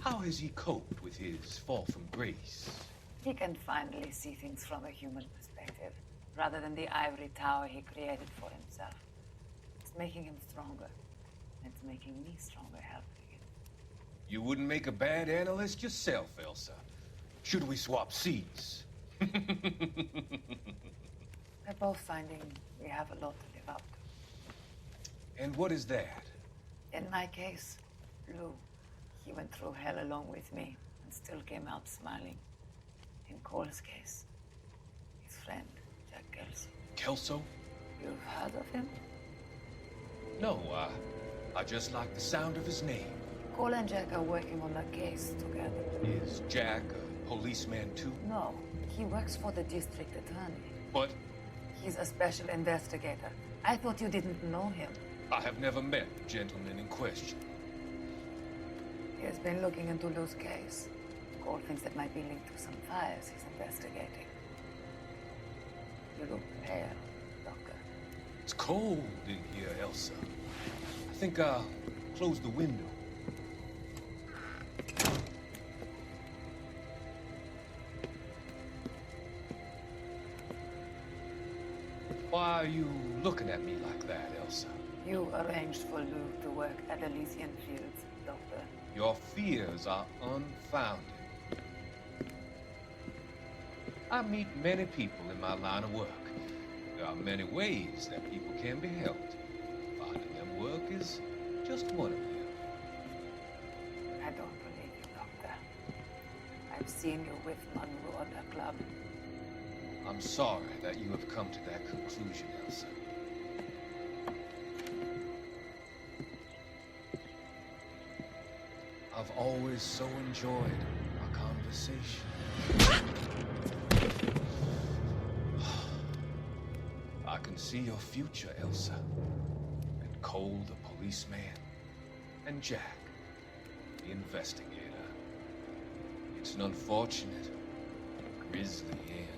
How has he coped with his fall from grace? He can finally see things from a human perspective, rather than the ivory tower he created for himself. It's making him stronger. It's making me stronger helping him. You wouldn't make a bad analyst yourself, Elsa. Should we swap seats? We're both finding we have a lot to live up to. And what is that? In my case, Lou, he went through hell along with me and still came out smiling. In Cole's case, his friend, Jack Kelso. Kelso? You've heard of him? No, I just like the sound of his name. Cole and Jack are working on a case together. Is Jack a policeman too? No, he works for the district attorney. But He's a special investigator. I thought you didn't know him. I have never met the gentleman in question. He has been looking into Lou's case. Cole thinks it might be linked to some fires he's investigating. You look pale, Doctor. It's cold in here, Elsa. I think I'll close the window. Why are you looking at me like that, Elsa? You arranged for Lou to work at Elysian Fields, Doctor. Your fears are unfounded. I meet many people in my line of work. There are many ways that people can be helped. Finding them work is just one of them. I don't believe you, Doctor. I've seen you with Monroe at the club. I'm sorry that you have come to that conclusion, Elsa. I've always so enjoyed our conversation. I can see your future, Elsa. And Cole, the policeman. And Jack, the investigator. It's an unfortunate, grisly end.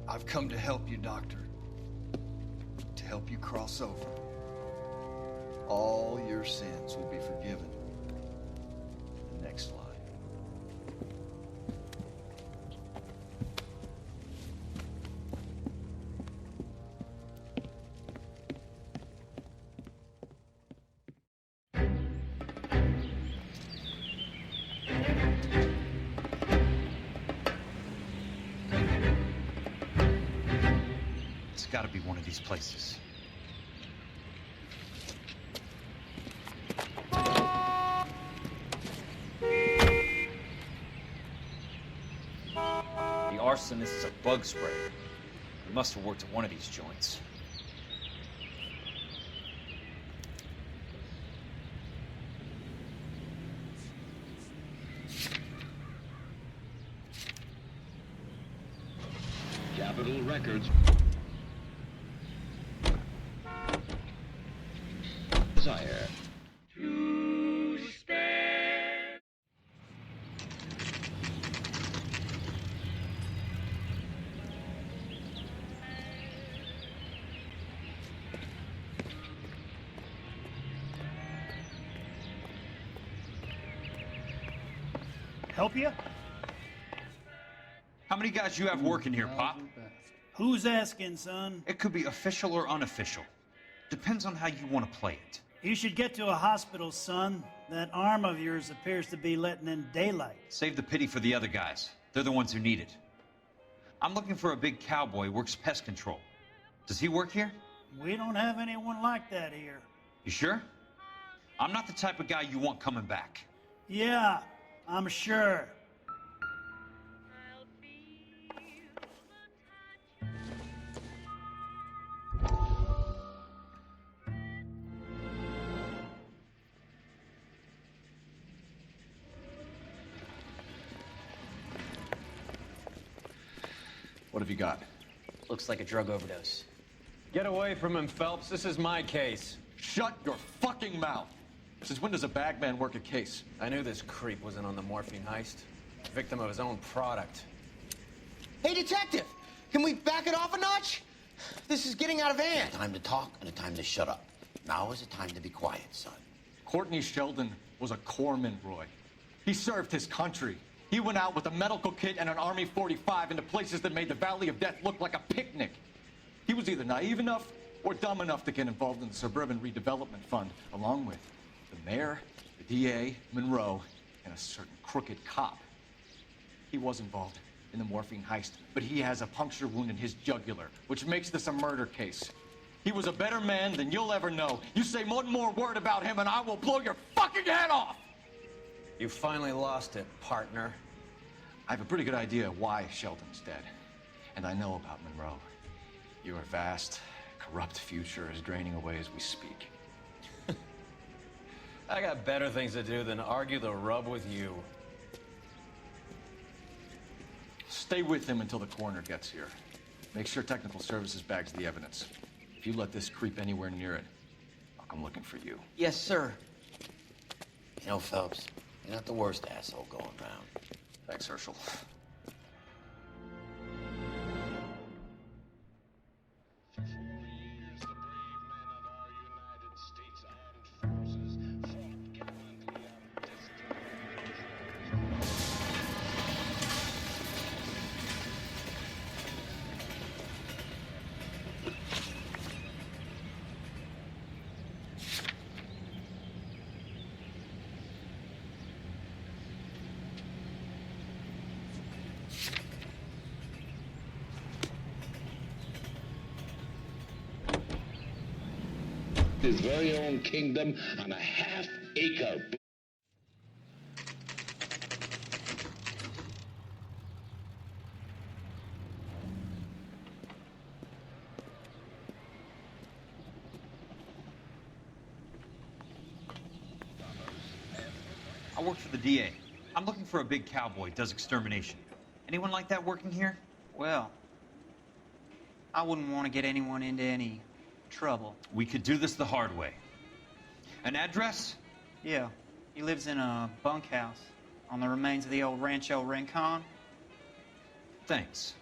I've come to help you, Doctor. To help you cross over. All your sins will be forgiven. The next line. It's got to be one of these places. arson, this is a bug spray. We must have worked at one of these joints. Capitol Records. Desire. To stand. Help you? How many guys you have working here, Pop? Who's asking, son? It could be official or unofficial. Depends on how you want to play it. You should get to a hospital, son. That arm of yours appears to be letting in daylight. Save the pity for the other guys. They're the ones who need it. I'm looking for a big cowboy who works pest control. Does he work here? We don't have anyone like that here. You sure? I'm not the type of guy you want coming back. Yeah, I'm sure. What have you got? Looks like a drug overdose. Get away from him, Phelps. This is my case. Shut your fucking mouth! Since when does a bagman work a case? I knew this creep wasn't on the morphine heist. Victim of his own product. Hey, detective! Can we back it off a notch? This is getting out of hand. A time to talk and a time to shut up. Now is the time to be quiet, son. Courtney Sheldon was a corpsman, Roy. He served his country. He went out with a medical kit and an Army 45 into places that made the Valley of Death look like a picnic. He was either naive enough or dumb enough to get involved in the Suburban Redevelopment Fund, along with the mayor, the DA, Monroe, and a certain crooked cop. He was involved in the morphine heist, but he has a puncture wound in his jugular, which makes this a murder case. He was a better man than you'll ever know. You say one more word about him and I will blow your fucking head off! You finally lost it, partner. I have a pretty good idea why Sheldon's dead. And I know about Monroe. Your vast, corrupt future is draining away as we speak. I got better things to do than argue the rub with you. Stay with him until the coroner gets here. Make sure technical services bags the evidence. If you let this creep anywhere near it, I'll come looking for you. Yes, sir. You know, Phelps, you're not the worst asshole going around. Thanks, Herschel. His very own kingdom on a half-acre. I work for the DA. I'm looking for a big cowboy who does extermination. Anyone like that working here? Well, I wouldn't want to get anyone into any trouble. We could do this the hard way. An address? Yeah. He lives in a bunkhouse on the remains of the old Rancho Rincon. Thanks.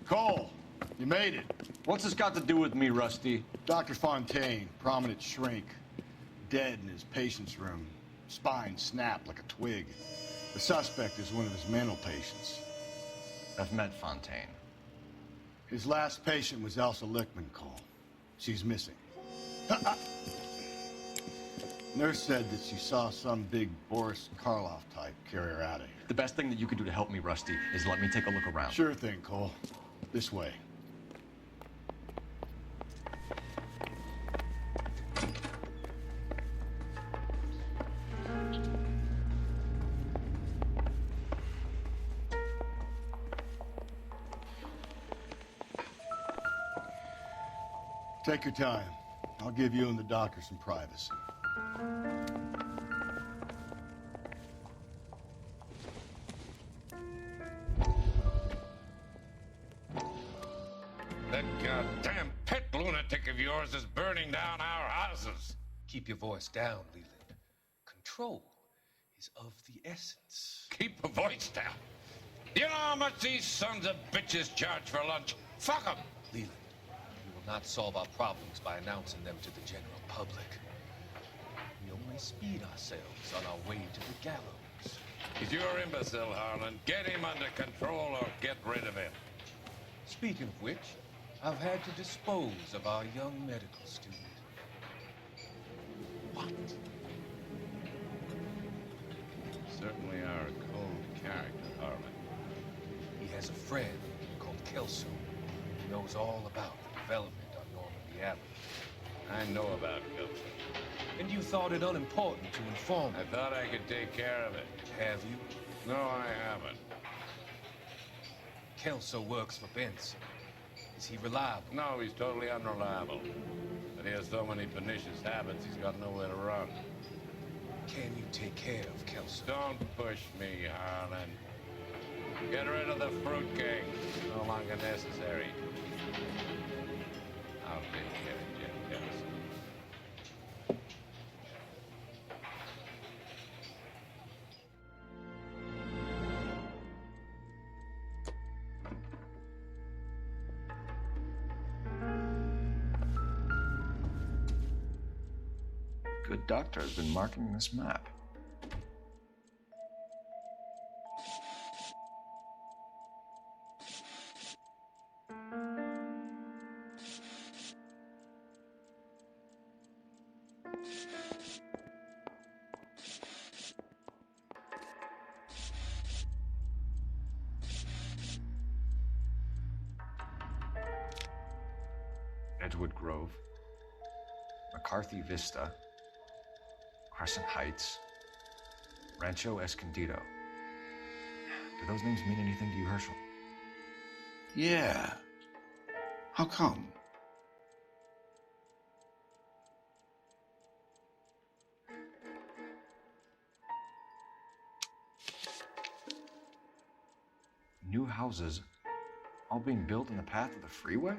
Cole, you made it. What's this got to do with me, Rusty? Dr. Fontaine, prominent shrink, dead in his patient's room. Spine snapped like a twig. The suspect is one of his mental patients. I've met Fontaine. His last patient was Elsa Lichtman, Cole. She's missing. Nurse said that she saw some big Boris Karloff type carry her out of here. The best thing that you can do to help me, Rusty, is let me take a look around. Sure thing, Cole. This way. Take your time. I'll give you and the doctor some privacy. That goddamn pet lunatic of yours is burning down our houses. Keep your voice down, Leland. Control is of the essence. Keep your voice down. You know how much these sons of bitches charge for lunch? Fuck them! Leland, we will not solve our problems by announcing them to the general public. We only speed ourselves on our way to the gallows. He's your imbecile, Harlan. Get him under control or get rid of him. Speaking of which, I've had to dispose of our young medical student. What? Certainly are a cold character, Harlan. He has a friend called Kelso who knows all about the development on Normandy Avenue. I know about Kelso. And you thought it unimportant to inform me. I thought I could take care of it. Have you? No, I haven't. Kelso works for Benson. Is he reliable? No, he's totally unreliable. But he has so many pernicious habits, he's got nowhere to run. Can you take care of Kelso? Don't push me, Harlan. Get rid of the fruitcake. It's no longer necessary. I'll take care of Jim Kelso. Good doctor has been marking this map. Edgewood Grove, McCarthy Vista, Crescent Heights, Rancho Escondido. Do those names mean anything to you, Herschel? Yeah. How come? New houses, all being built in the path of the freeway?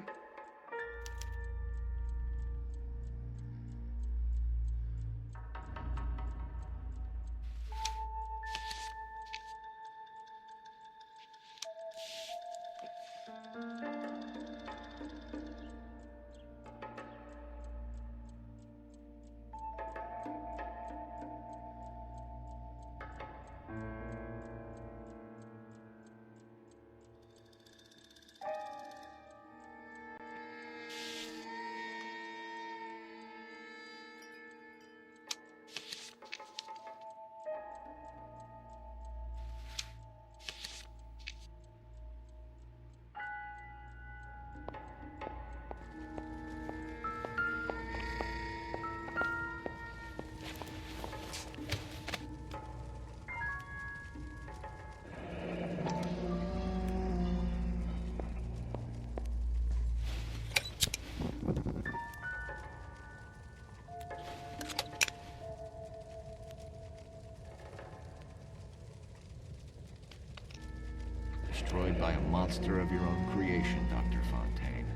Destroyed by a monster of your own creation, Dr. Fontaine.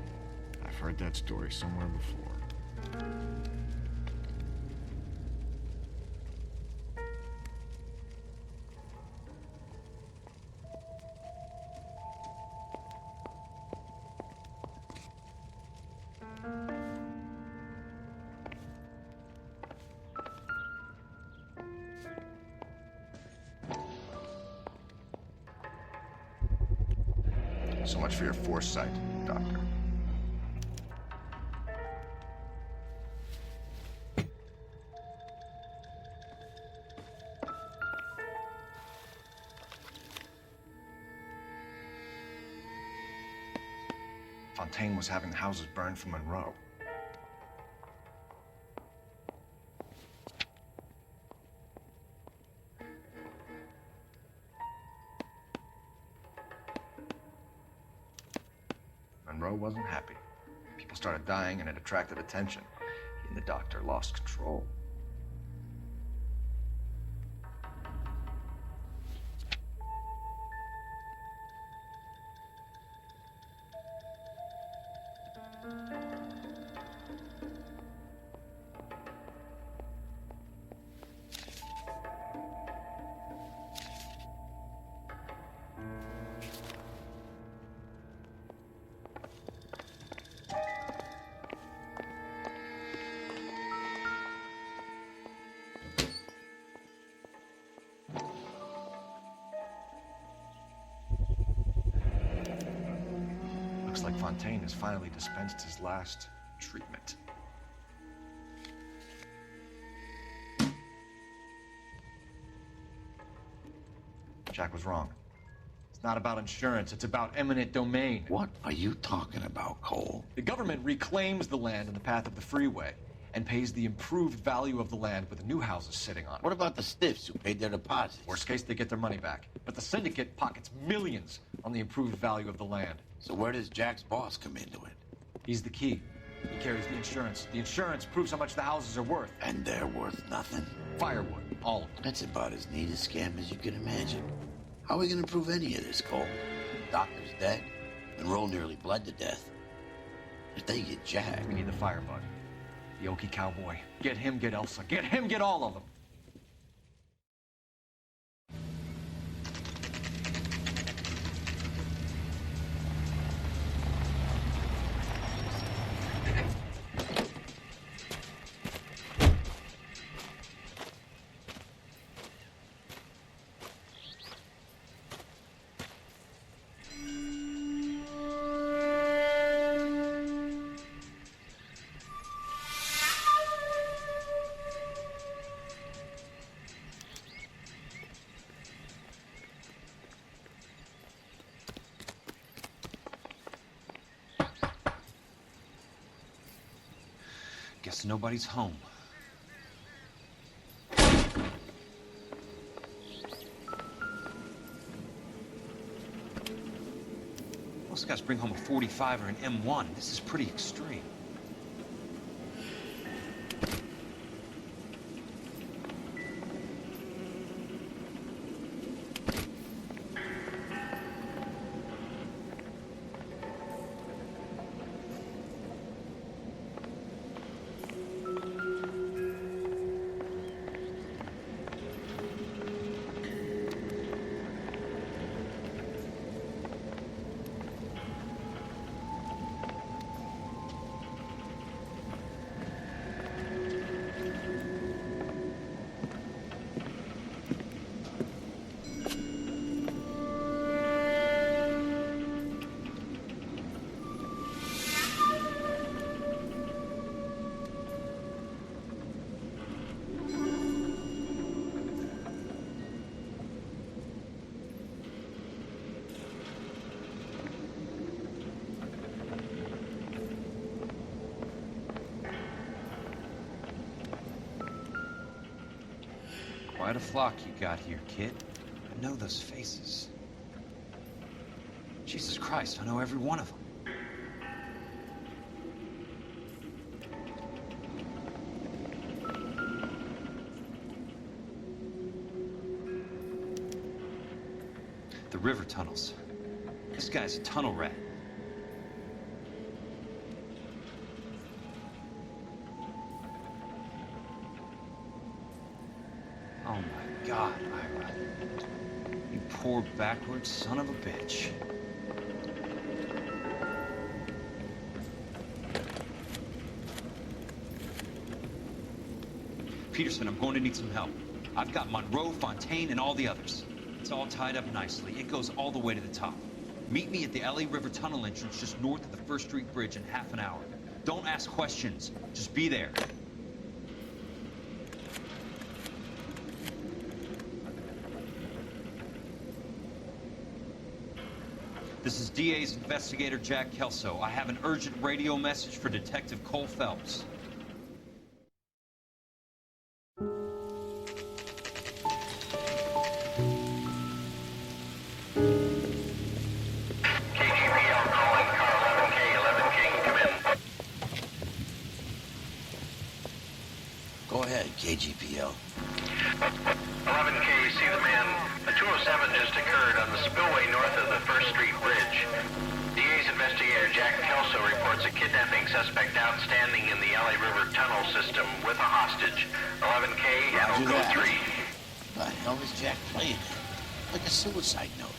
I've heard that story somewhere before. So much for your foresight, Doctor. Fontaine was having the houses burned for Monroe. Monroe wasn't happy. People started dying and it attracted attention. He and the doctor lost control. Looks like Fontaine has finally dispensed his last treatment. Jack was wrong. It's not about insurance, it's about eminent domain. What are you talking about, Cole? The government reclaims the land in the path of the freeway and pays the improved value of the land with the new houses sitting on it. What about the stiffs who paid their deposits? Worst case, they get their money back. But the syndicate pockets millions on the improved value of the land. So where does Jack's boss come into it? He's the key. He carries the insurance. The insurance proves how much the houses are worth. And they're worth nothing? Firewood, all of them. That's about as neat a scam as you can imagine. How are we gonna prove any of this, Cole? Doctor's dead. Monroe nearly bled to death. If they get Jack... We need the firebud. The Okie cowboy. Get him, get Elsa. Get him, get all of them. Guess nobody's home. Most guys bring home a 45 or an M1. This is pretty extreme. Quite a flock you got here, kid. I know those faces. Jesus Christ, I know every one of them. The river tunnels. This guy's a tunnel rat. Oh my God, Ira. You poor backward son of a bitch. Peterson, I'm going to need some help. I've got Monroe, Fontaine, and all the others. It's all tied up nicely. It goes all the way to the top. Meet me at the LA River Tunnel entrance just north of the First Street Bridge in half an hour. Don't ask questions. Just be there. This is DA's investigator, Jack Kelso. I have an urgent radio message for Detective Cole Phelps. Go ahead, KGPL. 11K, see the man. A 207 just occurred on the spillway north of the First Street Bridge. DA's investigator Jack Kelso reports a kidnapping suspect outstanding in the LA River tunnel system with a hostage. 11K, and Do code that. 3. The hell is Jack playing? Like a suicide note.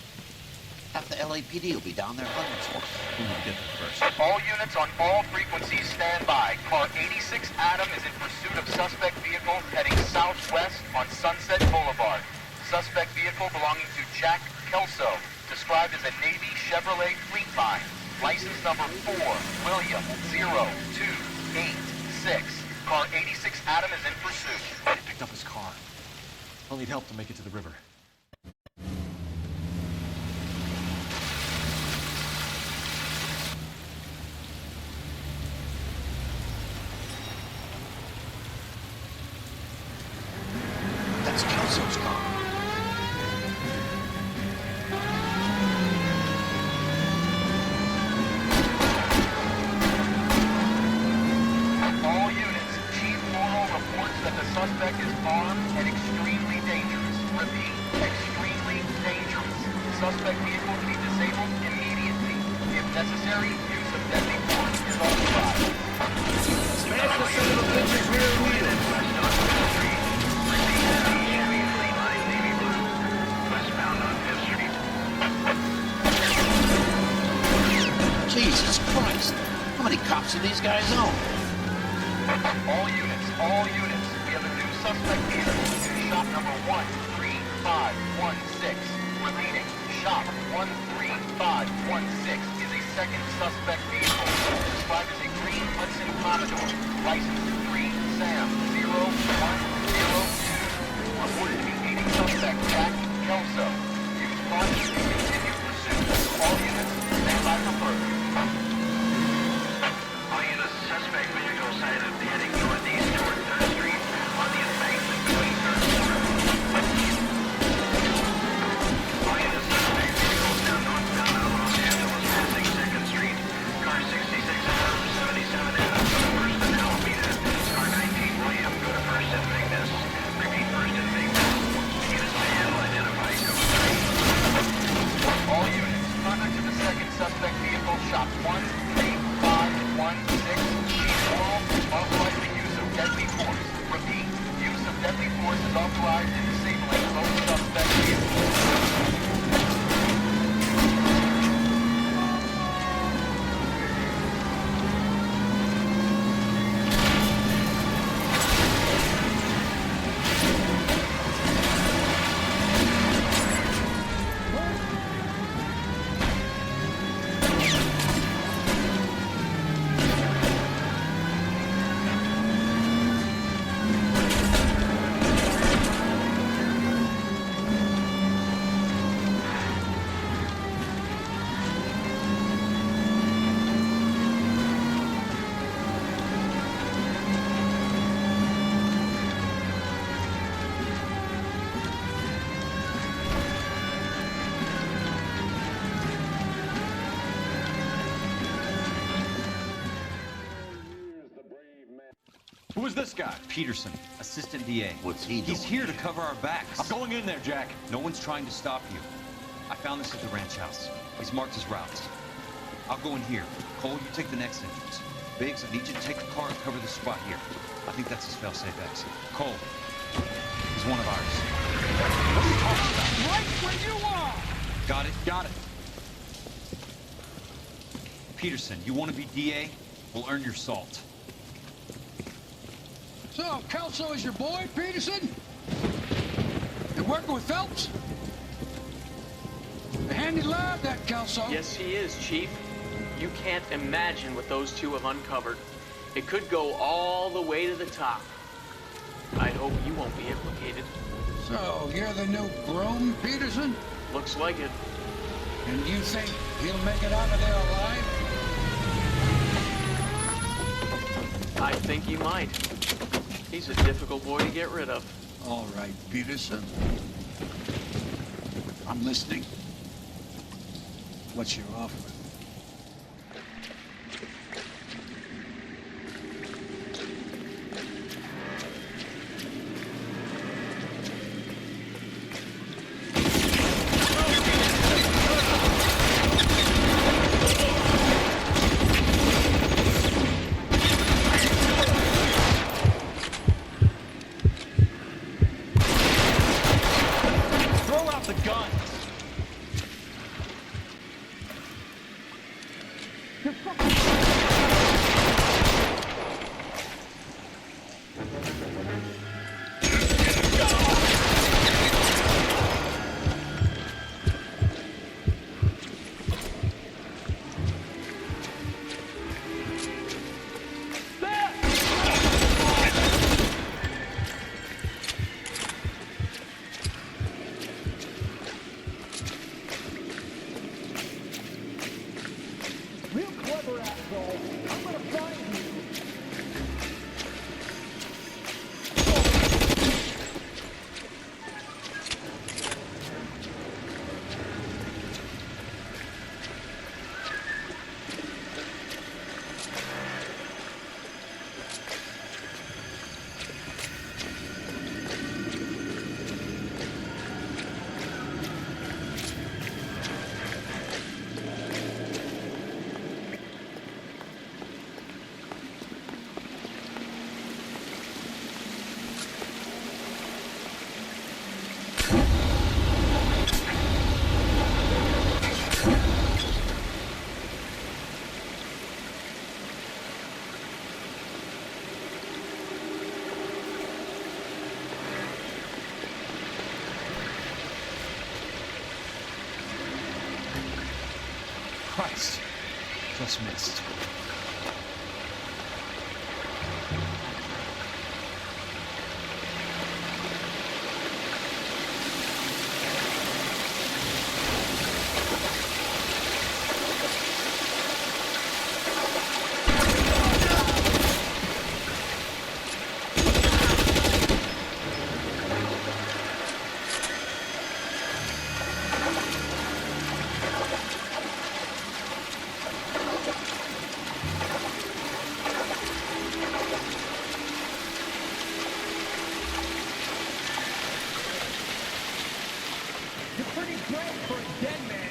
Half the LAPD will be down there hunting for him. Who will get there first? All units on all frequencies stand by. Car 86 Adam is in pursuit of suspect vehicle heading southwest on Sunset Boulevard. Suspect vehicle belonging to Jack Kelso, described as a Navy Chevrolet Fleetline. License number 4, William 0286. Car 86 Adam is in pursuit. They picked up his car. I'll need help to make it to the river. That's Kelso's car. All units, Chief Laurel reports that the suspect is armed and extremely dangerous. Repeat, extremely dangerous. Suspect vehicle to be disabled immediately. If necessary, use of deadly force is authorized. Smash the son of a bitch's rear wheel. Jesus Christ. How many cops do these guys own? All units, we have a new suspect here. Shop number 13516. Repeating, shop 13516 is a second suspect vehicle, described as a green Hudson Commodore, license 3 Sam 0102. Reported to be aiding suspect Jack Kelso. Use caution to continue pursuit. All units, stand by for further. All units, suspect vehicle sighted heading northeast toward 3rd Street on the embankment between 3rd and 4th. All units, suspect vehicles now northbound out of Los Angeles, passing 2nd Street. Car 66 Adam, 77 Adam, go to 1st and Alameda. Car 19 William, go to 1st and Vignes. Repeat, 1st and Vignes. Units to handle, identify code 3. All units, contact to the second suspect vehicle, shop 13516. Chief Laurel authorized the use of deadly force. Repeat, use of deadly force is authorized in disabling both suspect vehicles. Who is this guy? Peterson, assistant DA. What's he doing? He's here to cover our backs. I'm going in there, Jack. No one's trying to stop you. I found this at the ranch house. He's marked his routes. I'll go in here. Cole, you take the next entrance. Biggs, I need you to take the car and cover the spot here. I think that's his fail-safe exit. Cole, he's one of ours. What are you talking about? Right where you are! Got it? Got it. Peterson, you want to be DA? We'll earn your salt. So, Kelso is your boy, Peterson? You're working with Phelps? A handy lad, that Kelso. Yes, he is, Chief. You can't imagine what those two have uncovered. It could go all the way to the top. I'd hope you won't be implicated. So, you're the new groom, Peterson? Looks like it. And you think he'll make it out of there alive? I think he might. He's a difficult boy to get rid of. All right, Peterson. I'm listening. What's your offer? Throw out the guns! Real clever, asshole. I'm gonna find you. Christ. Just missed. You're pretty great for a dead man.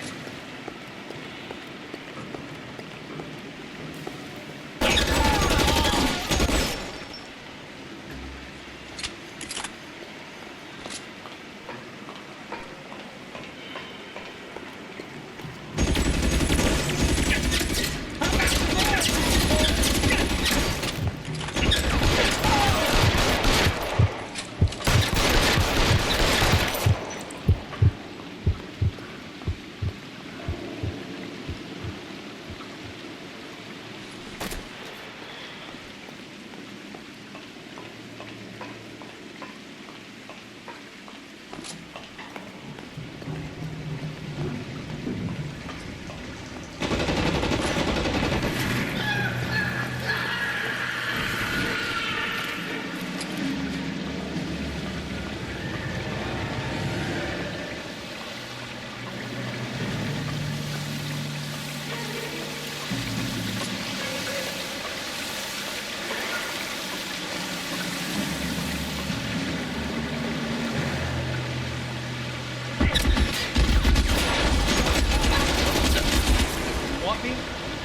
Want me?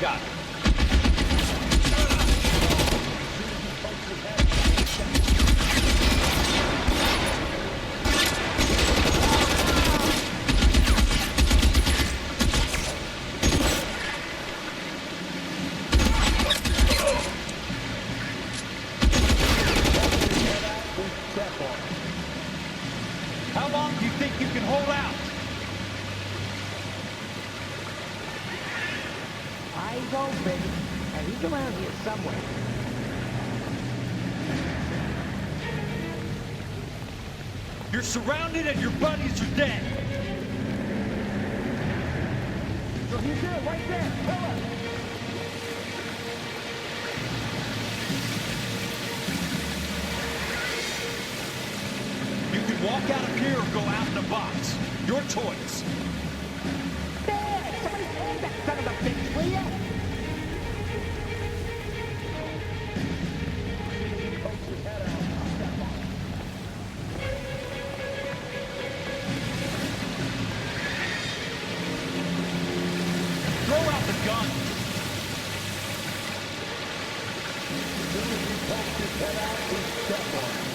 Got it. How long do you think you can hold out? Eyes open, and he's around here somewhere. You're surrounded and your buddies are dead. He's there, right there. Cover. You can walk out of here or go out in a box. Your choice. There! Somebody hold that son of a bitch, will ya? Throw out the gun. As soon as he pokes his head out, we step on him.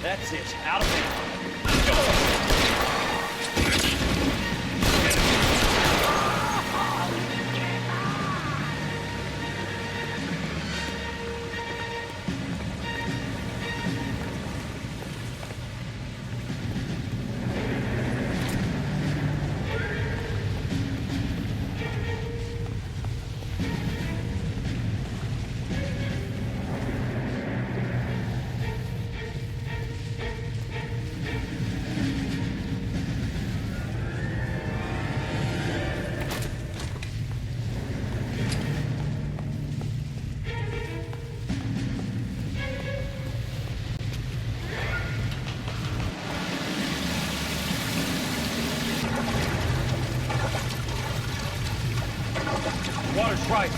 That's it. Out of here. Water's right.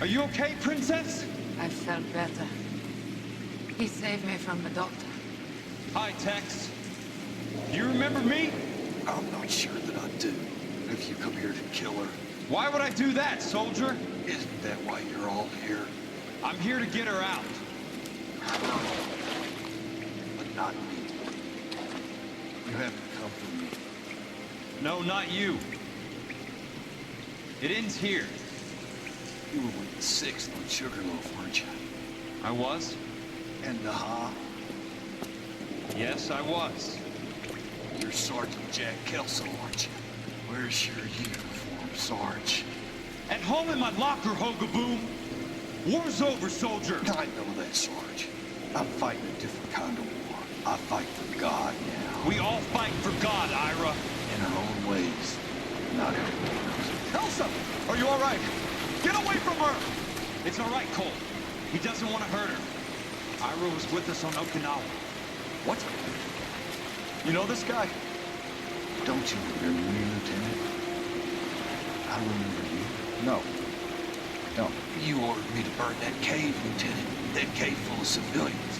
Are you okay, Princess? I felt better. He saved me from the doctor. Hi, Tex. Do you remember me? I'm not sure that I do. Have you come here to kill her? Why would I do that, soldier? Isn't that why you're all here? I'm here to get her out. But not me. You haven't come for me. No, not you. It ends here. You were with the 6th on Sugarloaf, weren't you? I was? And Naha? Yes, I was. You're Sergeant Jack Kelso, aren't you? Where's your uniform, Sarge? At home in my locker, Hogaboom. War's over, soldier. I know that, Sarge. I'm fighting a different kind of war. I fight for God now. We all fight for God, Ira. In our own ways. Not everyone. Kelso, are you all right? Get away from her! It's all right, Cole. He doesn't want to hurt her. Ira was with us on Okinawa. What? You know this guy? Don't you remember me, Lieutenant? I remember you. No. No. You ordered me to burn that cave, Lieutenant. That cave full of civilians.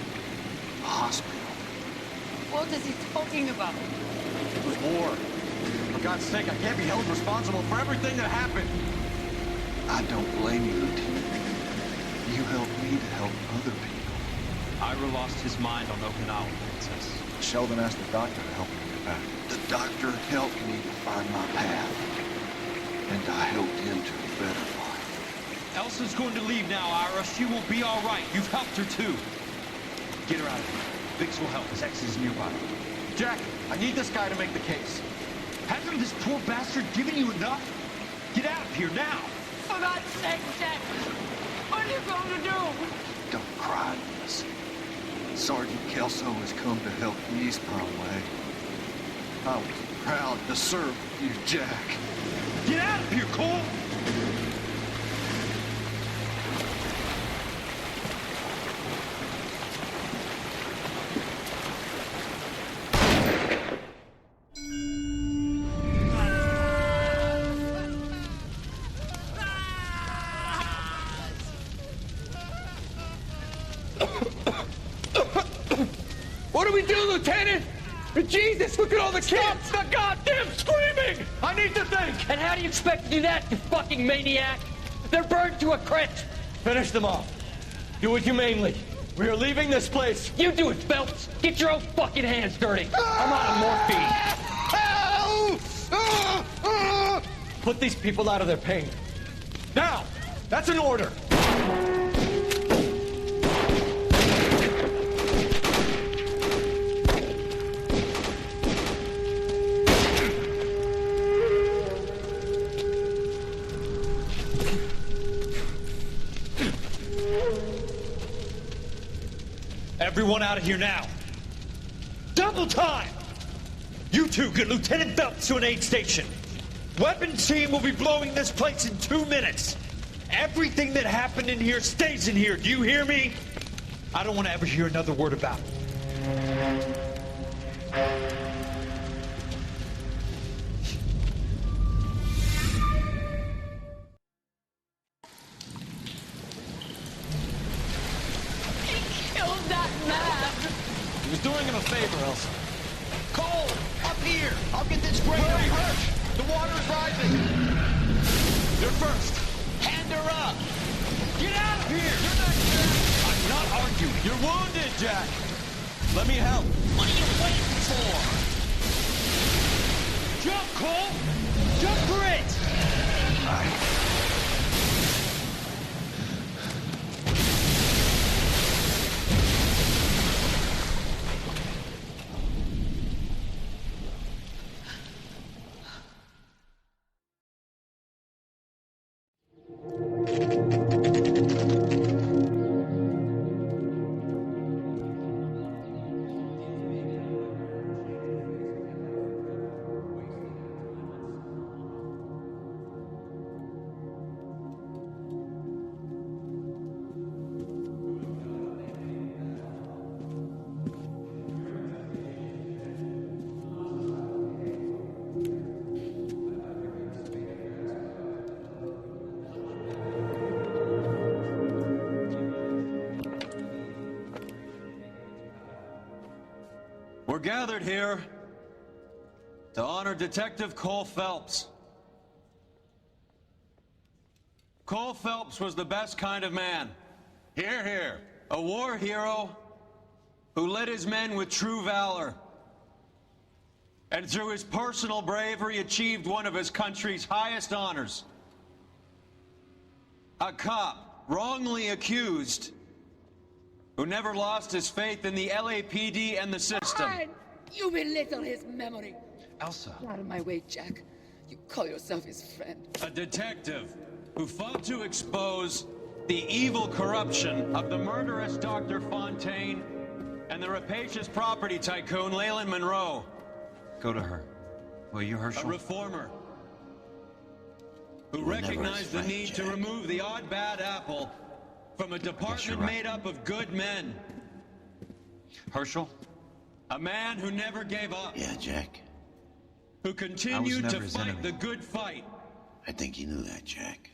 A hospital. What is he talking about? It was war. For God's sake, I can't be held responsible for everything that happened. I don't blame you, Lieutenant. You helped me to help other people. Ira lost his mind on Okinawa, Princess. Sheldon asked the doctor to help him get back. The doctor helped me to find my path. And I helped him to a better life. Elsa's going to leave now, Ira. She will be all right. You've helped her, too. Get her out of here. Biggs will help. His ex is nearby. Jack, I need this guy to make the case. Hasn't this poor bastard given you enough? Get out of here now. For God's sake, Jack! What are you going to do? Don't cry, Miss. Sergeant Kelso has come to help ease my way. I was proud to serve you, Jack. Get out of here, Cole! What do we do, Lieutenant? Jesus, look at all the kids! Stop the goddamn screaming! I need to think! And how do you expect to do that, you fucking maniac? They're burned to a crisp! Finish them off. Do it humanely. We are leaving this place. You do it, Phelps. Get your own fucking hands dirty. I'm out of morphine. Put these people out of their pain. Now! That's an order! Everyone out of here now. Double time! You two get Lieutenant Phelps to an aid station. Weapons team will be blowing this place in 2 minutes. Everything that happened in here stays in here. Do you hear me? I don't want to ever hear another word about it. He was doing him a favor, Elsa. Cole, up here. I'll get this grader. Where are you hurt? The water's rising. You're first. Hand her up. Get out of here. You're not Jack. I'm not arguing. You're wounded, Jack. Let me help. What are you waiting for? Jump, Cole! Jump for it! We're gathered here to honor Detective Cole Phelps. Cole Phelps was the best kind of man. Hear, hear. A war hero who led his men with true valor. And through his personal bravery achieved one of his country's highest honors. A cop, wrongly accused, who never lost his faith in the LAPD and the system. Fine. You belittle his memory. Elsa. Get out of my way, Jack. You call yourself his friend. A detective who fought to expose the evil corruption of the murderous Dr. Fontaine and the rapacious property tycoon Leyland Monroe. Go to her. Will you, Herschel? A reformer who We're never recognized his the friend, need to Jack. remove the odd bad apple from a department right. made up of good men. Herschel? A man who never gave up. Yeah, Jack. Who continued to never his fight enemy. the good fight. I think you knew that, Jack.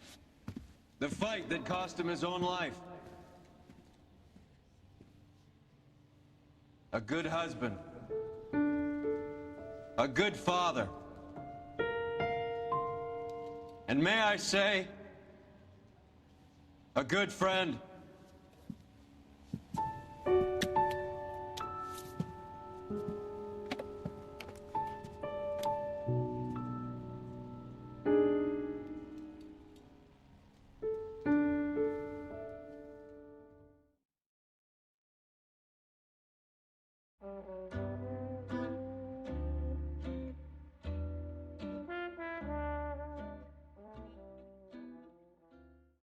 The fight that cost him his own life. A good husband. A good father. And may I say, a good friend.